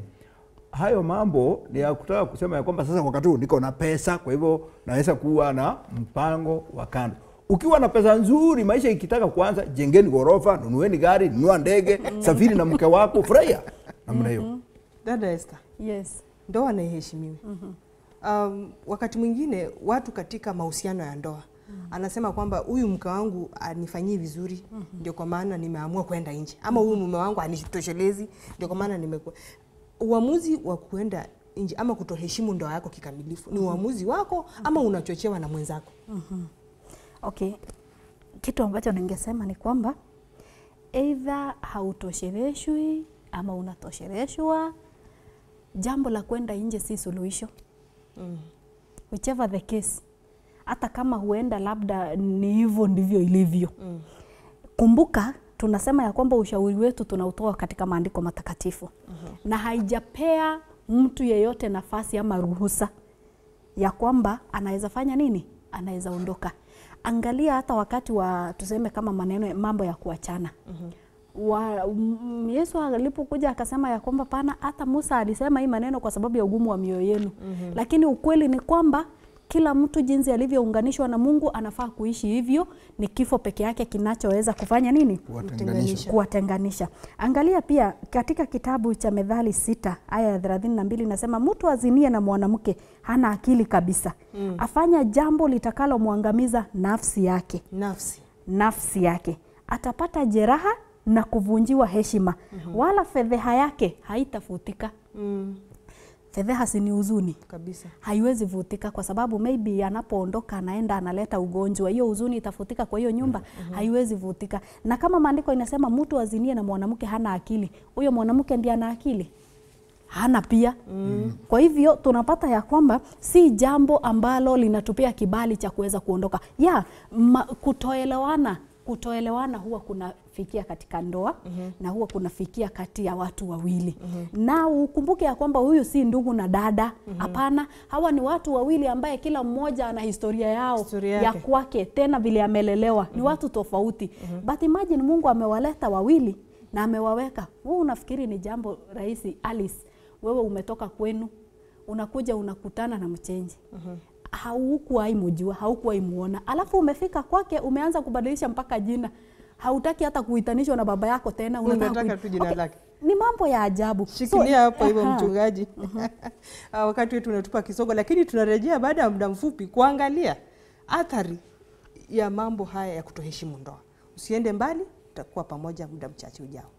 [SPEAKER 4] Hayo mambo ni ya kutaka kusema ya kwamba sasa wakati huu niko na pesa, kwa hivyo naweza kuwa na mpango wa kando. Ukiwa na pesa nzuri, maisha ikitaka kuanza, jengeni ghorofa, nunueni gari, nunua ndege, safiri na mke wako, furahia namna hiyo.
[SPEAKER 1] Dada Esther.
[SPEAKER 2] Yes.
[SPEAKER 1] Ndoa na iheshimiwe. Wakati mwingine watu katika mahusiano ya ndoa anasema kwamba huyu mke wangu anifanyii vizuri, ndio kwa maana nimeamua kwenda nje, ama huyu mume wangu anitoshelezi, ndio kwa maana nimekuwa. Uamuzi wa kwenda nje ama kutoheshimu ndoa yako kikamilifu ni uamuzi wako, ama unachochewa na mwenzako.
[SPEAKER 2] Okay. Kitu ambacho ningesema ni kwamba either hautosheleshwi ama unatosheleshwa. Jambo la kwenda nje si suluhisho. Whichever the case. Hata kama huenda labda ni hivyo ndivyo ilivyo. Kumbuka tunasema ya kwamba ushauri wetu tunautoa katika maandiko matakatifu. Na haijapea mtu yeyote nafasi ama ruhusa ya kwamba anaweza fanya nini? Anaweza ondoka. Angalia hata wakati wa tuseme kama mambo ya kuachana. Yesu alipokuja akasema ya kwamba pana, hata Musa alisema hii maneno kwa sababu ya ugumu wa mioyo yenu. Lakini ukweli ni kwamba kila mtu jinsi alivyounganishwa na Mungu anafaa kuishi hivyo. Ni kifo peke yake kinachoweza kufanya nini? Kuwatenganisha. Angalia pia katika kitabu cha Methali 6 aya ya 32 inasema mtu azinie na mwanamke hana akili kabisa. Afanya jambo litakalo muangamiza nafsi yake. Nafsi yake. Atapata jeraha na kuvunjiwa heshima. Wala fedheha yake haitafutika. Fedheha si ni huzuni
[SPEAKER 1] kabisa.
[SPEAKER 2] Haiwezi vutika kwa sababu maybe anapoondoka anaenda analeta ugonjwa. Hiyo huzuni itafutika kwa hiyo nyumba, haiwezi vutika. Na kama maandiko inasema mtu azinie na mwanamke hana akili, huyo mwanamke ndiye ana akili? Hana pia. Kwa hivyo tunapata ya kwamba si jambo ambalo linatupia kibali cha kuweza kuondoka. Kutoelewana kutoelewana huwa kunafikia katika ndoa na huwa kunafikia kati ya watu wawili. Na ukumbuke ya kwamba huyu si ndugu na dada, hapana. Hawa ni watu wawili ambaye kila mmoja ana historia yao ya kwake, tena vile amelelewa. Ni watu tofauti. But imagine Mungu amewaleta wawili na amewaweka. Wewe unafikiri ni jambo rahisi? Alice, wewe umetoka kwenu, unakuja unakutana na mchenji. Haukuwahi mjua, haukuwahi muona. Alafu umefika kwake, umeanza kubadilisha mpaka jina. Hautaki hata kuitanishwa na baba yako tena,
[SPEAKER 1] unataka tu jina lake.
[SPEAKER 2] Ni mambo ya ajabu.
[SPEAKER 1] Shikilia hapo hivyo mchungaji. Wakati wetu unatupa kisogo, lakini tunarejea baada ya muda mfupi kuangalia athari ya mambo haya ya kutoheshimu ndoa. Usiende mbali, tutakuwa pamoja muda mchache ujao.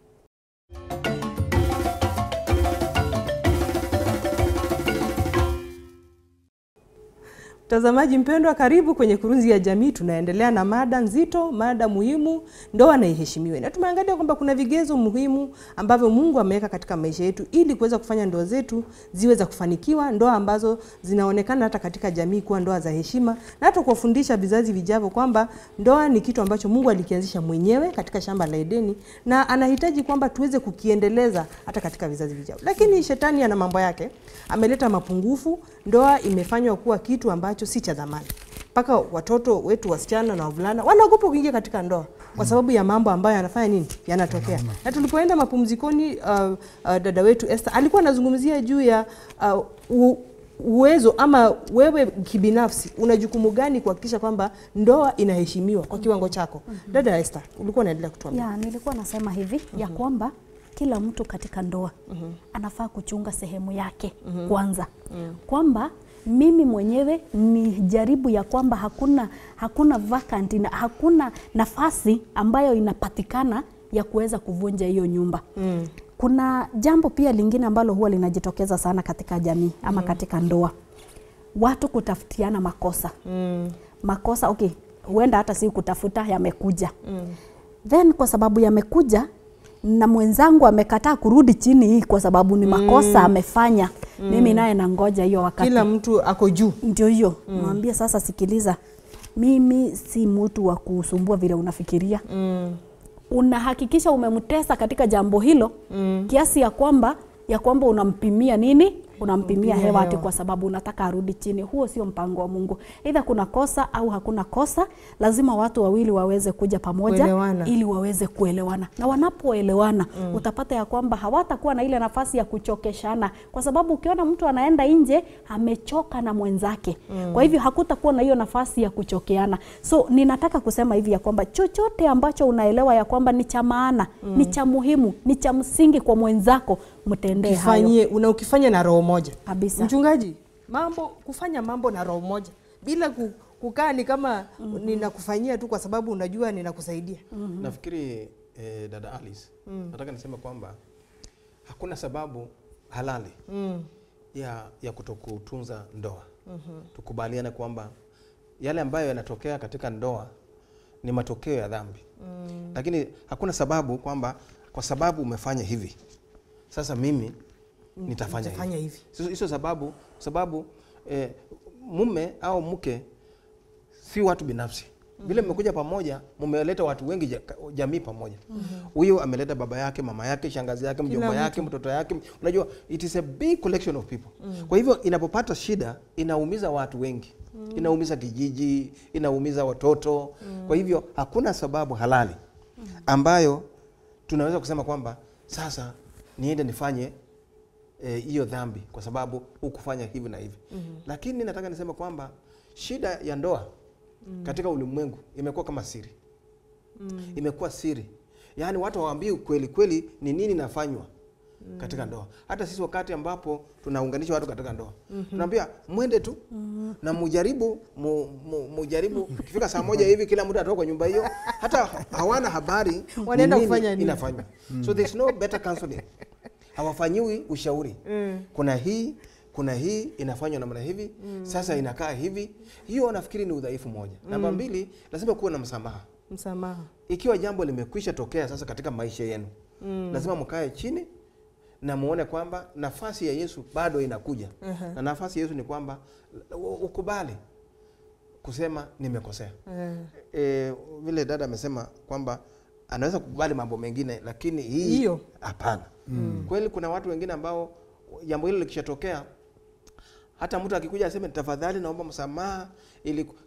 [SPEAKER 1] Mtazamaji mpendwa, karibu kwenye Kurunzi ya Jamii. Tunaendelea na mada nzito, mada muhimu, ndoa na iheshimiwe. Na tumeangalia kwamba kuna vigezo muhimu ambavyo Mungu ameweka katika maisha yetu ili kuweza kufanya ndoa zetu ziwe za kufanikiwa, ndoa ambazo zinaonekana hata katika jamii kuwa ndoa za heshima, na hata kuwafundisha vizazi vijavyo kwamba ndoa ni kitu ambacho Mungu alikianzisha mwenyewe katika shamba la Edeni na anahitaji kwamba tuweze kukiendeleza hata katika vizazi vijavyo. Lakini shetani ana mambo yake, ameleta mapungufu. Ndoa imefanywa kuwa kitu ambacho si cha dhamani. Mpaka watoto wetu wasichana na wavulana wanaogopa kuingia katika ndoa kwa sababu ya mambo ambayo yanafanya nini? Yanatokea. Na tulipoenda mapumzikoni dada wetu Esther alikuwa anazungumzia juu ya uwezo ama wewe kibinafsi una jukumu gani kuhakikisha kwamba ndoa inaheshimiwa kwa kiwango chako. Dada Esther, ulikuwa unaendelea kutuambia.
[SPEAKER 2] Ya, nilikuwa nasema hivi ya kwamba kila mtu katika ndoa anafaa kuchunga sehemu yake kwanza. Kwamba mimi mwenyewe ni jaribu ya kwamba hakuna vacant, hakuna nafasi ambayo inapatikana ya kuweza kuvunja hiyo nyumba. Kuna jambo pia lingine ambalo huwa linajitokeza sana katika jamii ama katika ndoa. Watu kutafutiana makosa. Makosa, okay, huenda hata si kutafuta, yamekuja. Then kwa sababu yamekuja na mwenzangu amekataa kurudi chini kwa sababu ni makosa amefanya. Mimi naye nangoja hiyo wakati.
[SPEAKER 1] Kila mtu ako juu.
[SPEAKER 2] Ndio hiyo. Mwambie sasa, sikiliza. Mimi si mtu wa kusumbua vile unafikiria. Unahakikisha umemtesa katika jambo hilo kiasi ya kwamba unampimia nini? Unampimia hewa ati kwa sababu unataka arudi chini. Huo sio mpango wa Mungu. Either kuna kosa au hakuna kosa, lazima watu wawili waweze kuja pamoja ili waweze kuelewana. Na wanapoelewana utapata ya kwamba hawatakuwa na ile nafasi ya kuchokeshana, kwa sababu ukiona mtu anaenda nje amechoka na mwenzake. Kwa hivyo hakutakuwa na hiyo nafasi ya kuchokeana. So ninataka kusema hivi ya kwamba chochote ambacho unaelewa ya kwamba ni cha maana, ni cha muhimu, ni cha msingi kwa mwenzako, mtendee hayo.
[SPEAKER 1] Ukifanya na roho moja.
[SPEAKER 2] Kabisa.
[SPEAKER 1] Mchungaji, kufanya mambo na roho moja bila kukaa ni kama ninakufanyia tu kwa sababu unajua ninakusaidia.
[SPEAKER 3] Nafikiri dada Alice, nataka nisema kwamba hakuna sababu halali ya kutokutunza ndoa. Tukubaliane kwamba yale ambayo yanatokea katika ndoa ni matokeo ya dhambi. Lakini hakuna sababu kwamba kwa sababu umefanya hivi sasa mimi nitafanya hivi. Hizo sababu mume au mke si watu binafsi. Vile mmekuja pamoja, mmeleta watu wengi, jamii pamoja. Huyo ameleta baba yake, mama yake, shangazi yake, mjomba yake, mtoto yake. Unajua it is a big collection of people. Kwa hivyo inapopata shida inaumiza watu wengi. Inaumiza kijiji, inaumiza watoto. Kwa hivyo hakuna sababu halali ambayo tunaweza kusema kwamba sasa niende nifanye hiyo dhambi kwa sababu hukufanya hivi na hivi. Lakini nataka nisema kwamba shida ya ndoa katika ulimwengu imekuwa kama siri. Imekuwa siri. Yaani watu hawaambii kweli ni nini nafanywa katika ndoa. Hata sisi wakati ambapo tunaunganisha watu katika ndoa, tunaambia mwende tu na mujaribu ukifika saa moja hivi kila mtu atoka kwa nyumba hiyo, hata hawana habari
[SPEAKER 1] wanaenda kufanya nini
[SPEAKER 3] inafanywa. So there's no better counseling. Hawafanyiwi ushauri. Kuna hii inafanywa namna hivi, sasa inakaa hivi. Hiyo nafikiri ni udhaifu moja. Namba 2, lazima kuwe na msamaha. Ikiwa jambo limekwisha tokea sasa katika maisha yenu, lazima mkae chini na muone kwamba nafasi ya Yesu bado inakuja. Na nafasi ya Yesu ni kwamba ukubali kusema nimekosea. Vile dada amesema kwamba anaweza kukubali mambo mengine, lakini hii hapana. Kweli kuna watu wengine ambao jambo hilo likishatokea, hata mtu akikuja aseme tafadhali naomba msamaha,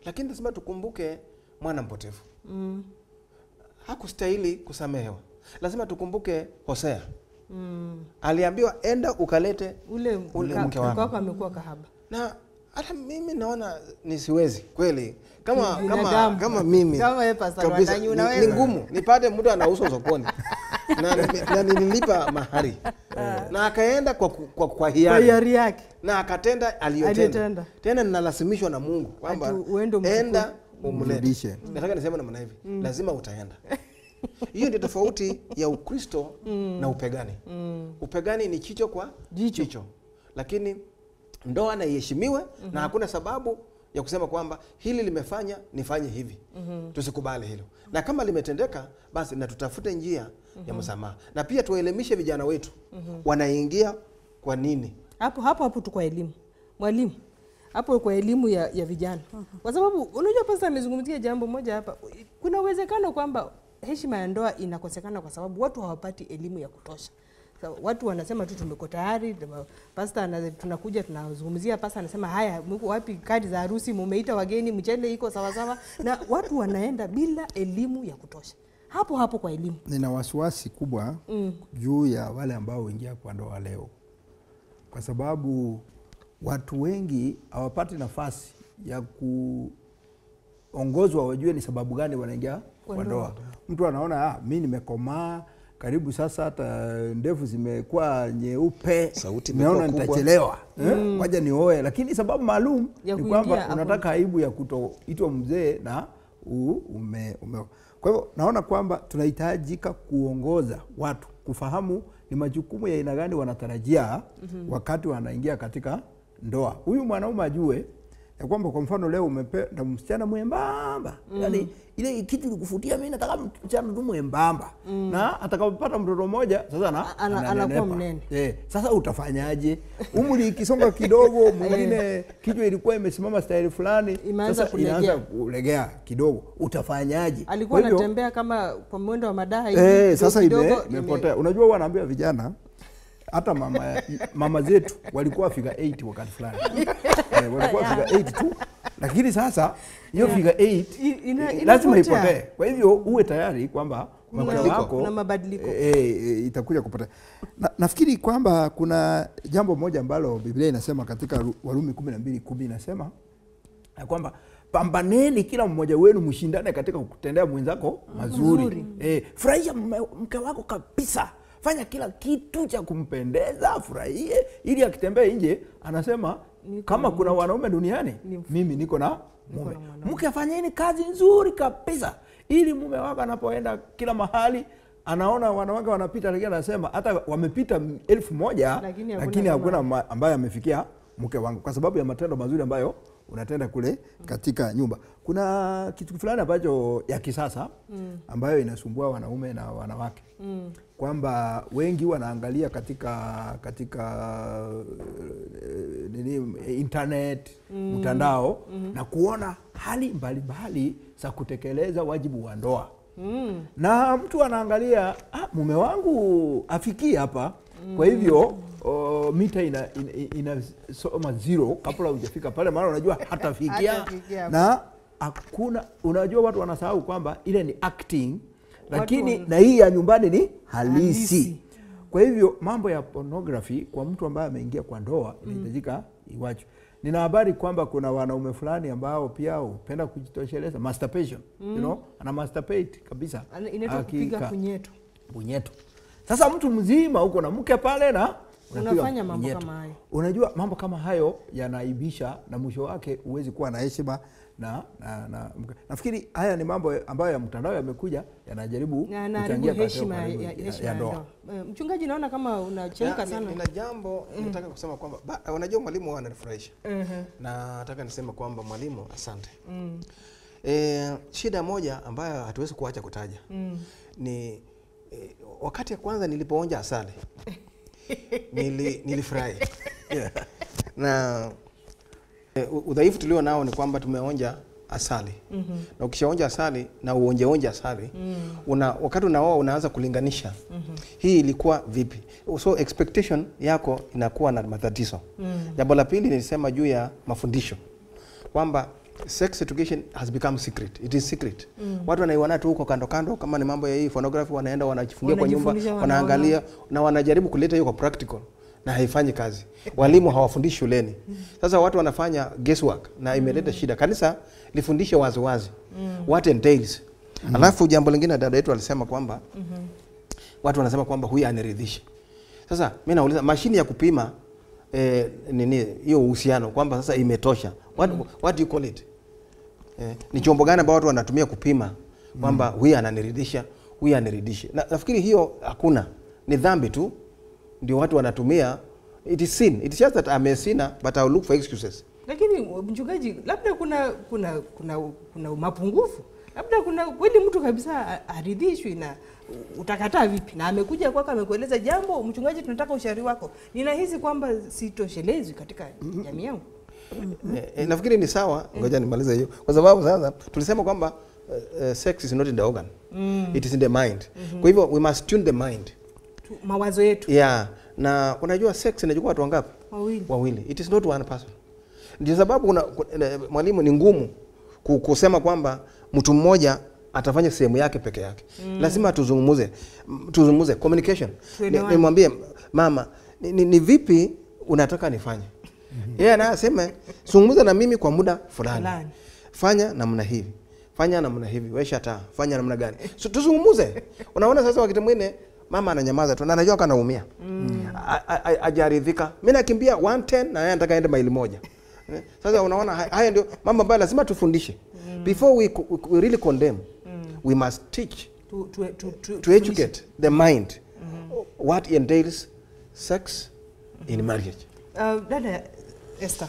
[SPEAKER 3] lakini lazima tukumbuke mwana mpotevu hakustahili kusamehewa. Lazima tukumbuke Hosea aliambiwa enda ukalete ule mke wako
[SPEAKER 1] amekuwa kahaba.
[SPEAKER 3] Na hata mimi naona nisiwezi kweli kama mimi kabisa, ni ngumu nipate mtu anauza sokoni na nililipa mahari na akaenda kwa hiari
[SPEAKER 1] yake
[SPEAKER 3] na akatenda aliyotenda. Tena ninalazimishwa na Mungu kwamba enda umrudishe. Nataka niseme namna hivi, lazima utaenda. Hiyo ndio tofauti ya Ukristo na upagani. Upagani ni jicho kwa jicho. Lakini ndoa na iheshimiwe na hakuna sababu ya kusema kwamba hili limefanya nifanye hivi. Tusikubali hilo. Na kama limetendeka basi na tutafute njia ya msamaha. Na pia tuelimishe vijana wetu wanaingia kwa nini.
[SPEAKER 1] Hapo tu kwa elimu. Mwalimu, hapo kwa elimu ya vijana. Kwa sababu unajua pastor amezungumzia jambo moja hapa. Kuna uwezekano kwamba heshima ya ndoa inakosekana kwa sababu watu hawapati elimu ya kutosha. So, watu wanasema tu tumeko tayari, pastor tunakuja tunazungumzia, pastor anasema haya mko wapi kadi za harusi, mumeita wageni, mchele iko sawa sawa, na watu wanaenda bila elimu ya kutosha. Hapo kwa elimu.
[SPEAKER 4] Nina wasiwasi kubwa juu ya wale ambao waingia kwa ndoa leo. Kwa sababu watu wengi hawapati nafasi ya kuongozwa wajue ni sababu gani wanaingia kwa ndoa. Mtu anaona mimi nimekomaa karibu sasa, hata ndevu zimekuwa nyeupe, sauti naona nitachelewa, ngoja nioe, lakini sababu maalum ni kwamba unataka aibu ya kutoitwa mzee na Kwa hivyo naona kwamba tunahitajika kuongoza watu kufahamu ni majukumu ya aina gani wanatarajia wakati wanaingia katika ndoa. Huyu mwanaume ajue ya kwamba kwa mfano leo umependa msichana mwembamba. Yaani ile kitu likufutia mimi nataka msichana tu mwembamba. Na atakapopata mtoto mmoja sasa
[SPEAKER 1] anakuwa mnene.
[SPEAKER 4] Sasa utafanyaje? Umri ikisonga kidogo, mwingine kichwa ilikuwa imesimama style fulani, sasa inaanza kulegea kidogo. Utafanyaje?
[SPEAKER 1] Alikuwa anatembea kama kwa mwendo wa madaha hivi.
[SPEAKER 4] Sasa imepotea. Unajua wanaambia vijana hata mama zetu walikuwa figure 8 wakati fulani. Walikuwa figure 8 tu. Lakini sasa hiyo figure 8 lazima ipotee. Kwa hivyo uwe tayari kwamba
[SPEAKER 1] kuna mabadiliko
[SPEAKER 4] itakuja kupotea. Nafikiri kwamba kuna jambo moja ambalo Biblia inasema katika Warumi 12:10 inasema kwamba pambaneni kila mmoja wenu mshindane katika kutendea mwenzako mazuri. Furahia mke wako kabisa. Fanya kila kitu cha kumpendeza, furahie ili akitembea nje anasema kama kuna wanaume duniani mimi niko na mume. Mke afanyeni kazi nzuri kabisa ili mume wako anapoenda kila mahali anaona wanawake wanapita, lakini anasema hata wamepita 1000 lakini hakuna ambaye amefikia mke wangu, kwa sababu ya matendo mazuri ambayo unatenda kule katika nyumba. Kuna kitu fulani ambacho ya kisasa ambayo inasumbua wanaume na wanawake. Kwamba wengi wanaangalia katika internet, mtandao na kuona hali mbalimbali za kutekeleza wajibu wa ndoa. Na mtu anaangalia mume wangu afikie hapa, kwa hivyo mita inasoma 0 kabla hujafika pale, maana unajua hatafikia. Na hakuna, unajua watu wanasahau kwamba ile ni acting, lakini na hii ya nyumbani ni halisi. Kwa hivyo mambo ya pornography kwa mtu ambaye ameingia kwa ndoa inahitajika iwachwe. Nina habari kwamba kuna wanaume fulani ambao pia hupenda kujitosheleza, masturbation, ana masturbate kabisa.
[SPEAKER 1] Inaitwa kupiga
[SPEAKER 4] punyeto. Sasa mtu mzima uko na mke pale na
[SPEAKER 1] unafanya mambo kama hayo.
[SPEAKER 4] Unajua mambo kama hayo yanaibisha na mwisho wake huwezi kuwa na heshima na nafikiri haya ni mambo ambayo ya mtandao yamekuja yanajaribu kuchangia
[SPEAKER 1] heshima ya ndoa. Mchungaji, naona kama unachemka sana.
[SPEAKER 3] Nina jambo nataka kusema kwamba unajua mwalimu ananifurahisha. Na nataka niseme kwamba mwalimu asante. Shida moja ambayo hatuwezi kuacha kutaja ni wakati ya kwanza nilipoonja asali nilifurahi. Na udhaifu tulio nao ni kwamba tumeonja asali. Na ukishaonja asali na uonje asali, wakati unaoa unaanza kulinganisha. Hii ilikuwa vipi? So expectation yako inakuwa na matatizo. Jambo la pili nilisema juu ya mafundisho. Kwamba sex education has become secret. It is secret. Watu wanaiona tu huko kando kando, kama ni mambo ya hii pornography, wanaenda wanajifungia kwa nyumba, wanaangalia na wanajaribu kuleta hiyo kwa practical na haifanyi kazi. Walimu hawafundishi shuleni. Sasa watu wanafanya guesswork na imeleta shida. Kanisa lifundishe wazi what entails. Alafu jambo lingine dada yetu alisema kwamba watu wanasema kwamba huyu aniridhishi. Sasa mimi nauliza, mashini ya kupima nini hiyo uhusiano kwamba sasa imetosha, what do you call it? Ni chombo gani ambao watu wanatumia kupima kwamba huyu ananiridhisha, huyu aniridhishi? Nafikiri hiyo hakuna, ni dhambi tu ndio watu wanatumia. It is sin. It is just that I'm a sinner but I will look for excuses.
[SPEAKER 1] Lakini mchungaji, labda kuna mapungufu. Labda kuna kweli mtu kabisa aridhishwi, na utakataa vipi? Na amekuja kwako amekueleza jambo, mchungaji, tunataka ushauri wako. Ninahisi kwamba sitoshelezi katika jamii yangu.
[SPEAKER 3] Nafikiri ni sawa, ngoja nimalize hiyo. Kwa sababu sasa tulisema kwamba sex is not in the organ. It is in the mind. Kwa hivyo we must tune the mind.
[SPEAKER 1] Mawazo yetu.
[SPEAKER 3] Yeah. Na unajua sex inachukua watu wangapi? Wawili. It is not one person. Ndio sababu mwalimu ni ngumu kusema kwamba mtu mmoja atafanya sehemu yake peke yake. Lazima tuzungumuze communication. Nimwambie mama, ni vipi unataka nifanye? Yeye anasema zungumza na mimi kwa muda fulani. Fanya namna hivi. Fanya namna hivi. Wesha taa. Fanya namna gani? So, tuzungumuze. Unaona sasa wakati mwingine mama ananyamaza tu na anajua kanaumia. Hajaridhika. Mimi nakimbia 110 na yeye anataka aende maili 1. Sasa unaona haya ndio mambo ambayo lazima tufundishe. Before we really condemn, we must teach to educate the mind what entails sex in marriage.
[SPEAKER 1] Dada Esther,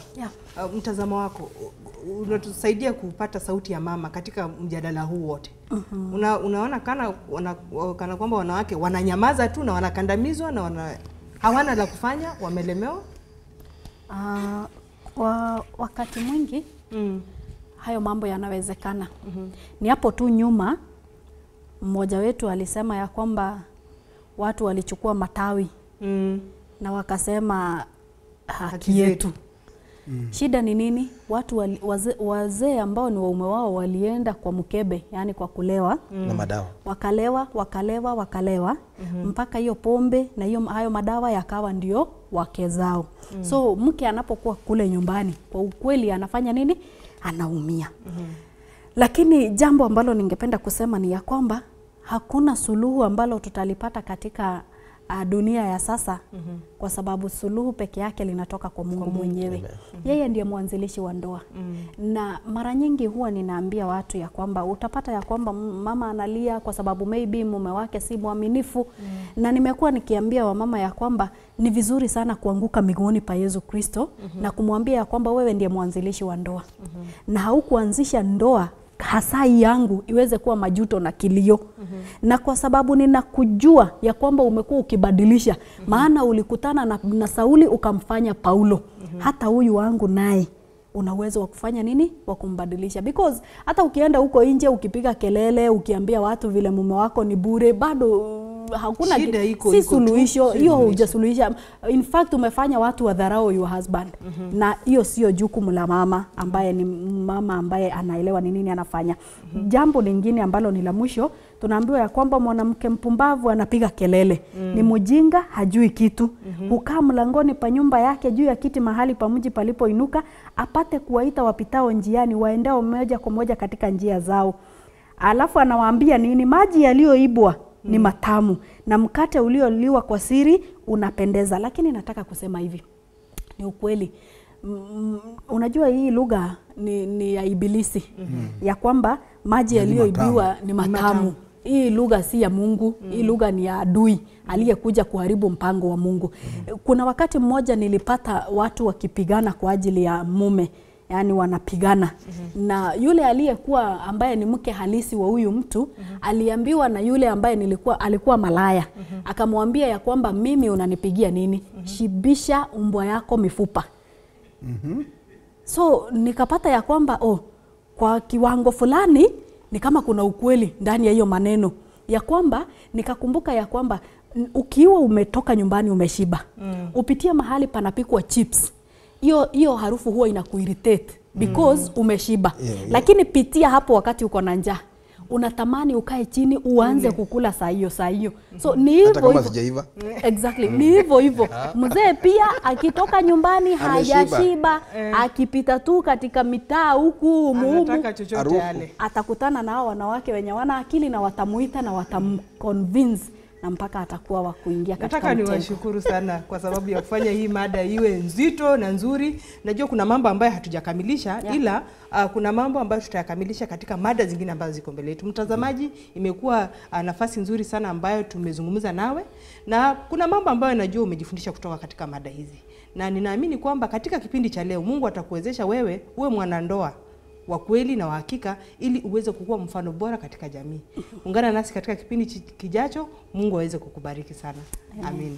[SPEAKER 1] mtazamo wako unatusaidia kupata sauti ya mama katika mjadala huu wote. Unaona kana kwamba wanawake wananyamaza tu na wanakandamizwa na hawana la kufanya, wamelemewa?
[SPEAKER 2] Wakati mwingi hayo mambo yanawezekana. Ni hapo tu nyuma mmoja wetu alisema ya kwamba watu walichukua matawi na wakasema haki yetu. Shida ni nini? Watu wazee ambao ni waume wao walienda kwa mkebe, yani kwa kulewa
[SPEAKER 3] na madawa. Wakalewa
[SPEAKER 2] mpaka hiyo pombe na hayo madawa yakawa ndio wake zao. So mke anapokuwa kule nyumbani, kwa ukweli anafanya nini? Anaumia. Lakini jambo ambalo ningependa kusema ni ya kwamba hakuna suluhu ambalo tutalipata katika dunia ya sasa, kwa sababu suluhu peke yake linatoka kwa Mungu mwenyewe. Yeye ndiye mwanzilishi wa ndoa. Na mara nyingi huwa ninaambia watu ya kwamba utapata ya kwamba mama analia kwa sababu maybe mume wake si mwaminifu. Na nimekuwa nikiambia wamama ya kwamba ni vizuri sana kuanguka miguuni pa Yesu Kristo na kumwambia ya kwamba wewe ndiye mwanzilishi wa ndoa. Na haukuanzisha ndoa hasa yangu iweze kuwa majuto na kilio. Na kwa sababu ninakujua ya kwamba umekuwa ukibadilisha, maana ulikutana na Sauli ukamfanya Paulo. Hata huyu wangu naye una uwezo wa kufanya nini? Wa kumbadilisha. Because hata ukienda huko nje ukipiga kelele, ukiambia watu vile mume wako ni bure, bado hakuna si suluhisho. Hiyo hujasuluhisha. In fact umefanya watu wadharau your husband. Na hiyo sio jukumu la mama ambaye ni mama ambaye anaelewa ni nini anafanya. Jambo lingine ambalo ni la mwisho, tunaambiwa ya kwamba mwanamke mpumbavu anapiga kelele. Ni mjinga, hajui kitu. Hukaa mlangoni pa nyumba yake juu ya kiti mahali pa mji palipoinuka, apate kuwaita wapitao njiani waendao moja kwa moja katika njia zao. Alafu anawaambia nini? Maji yaliyoibwa ni matamu na mkate ulioliwa kwa siri unapendeza. Lakini nataka kusema hivi, ni ukweli. Unajua hii lugha ni ya ibilisi. Ya kwamba maji yaliyoibiwa ni matamu. Hii lugha si ya Mungu. Hii lugha ni ya adui aliyekuja kuharibu mpango wa Mungu. Kuna wakati mmoja nilipata watu wakipigana kwa ajili ya mume. Yani wanapigana. Na yule aliyekuwa ambaye ni mke halisi wa huyu mtu aliambiwa na yule ambaye alikuwa malaya. Akamwambia ya kwamba mimi unanipigia nini? Shibisha umbwa yako mifupa. So nikapata ya kwamba kwa kiwango fulani ni kama kuna ukweli ndani ya hiyo maneno ya kwamba nikakumbuka ya kwamba ukiwa umetoka nyumbani umeshiba, upitie mahali panapikwa chips, hiyo harufu huwa inakuirritate because umeshiba. Lakini pitia hapo wakati uko na njaa, unatamani ukae chini uanze kukula saa hiyo. So ni hivyo
[SPEAKER 3] kama sijaiva.
[SPEAKER 2] Exactly. Ni hivyo. Mzee pia akitoka nyumbani hajashiba, akipita tu katika mitaa huku
[SPEAKER 1] Anataka chochote yale.
[SPEAKER 2] atakutana na hao wanawake wenye wana akili na watamuita na watamconvince na mpaka atakuwa wa kuingia katika
[SPEAKER 1] Nataka
[SPEAKER 2] mtego.
[SPEAKER 1] niwashukuru sana kwa sababu ya kufanya hii mada iwe nzito na nzuri. Najua kuna mambo ambayo hatujakamilisha ila kuna mambo ambayo tutayakamilisha katika mada zingine ambazo ziko mbele yetu. Mtazamaji, imekuwa nafasi nzuri sana ambayo tumezungumza nawe, na kuna mambo ambayo najua umejifundisha kutoka katika mada hizi. Na ninaamini kwamba katika kipindi cha leo Mungu atakuwezesha wewe uwe mwanandoa wa kweli na wa hakika ili uweze kukua mfano bora katika jamii. Ungana nasi katika kipindi kijacho. Mungu aweze kukubariki sana. Amina.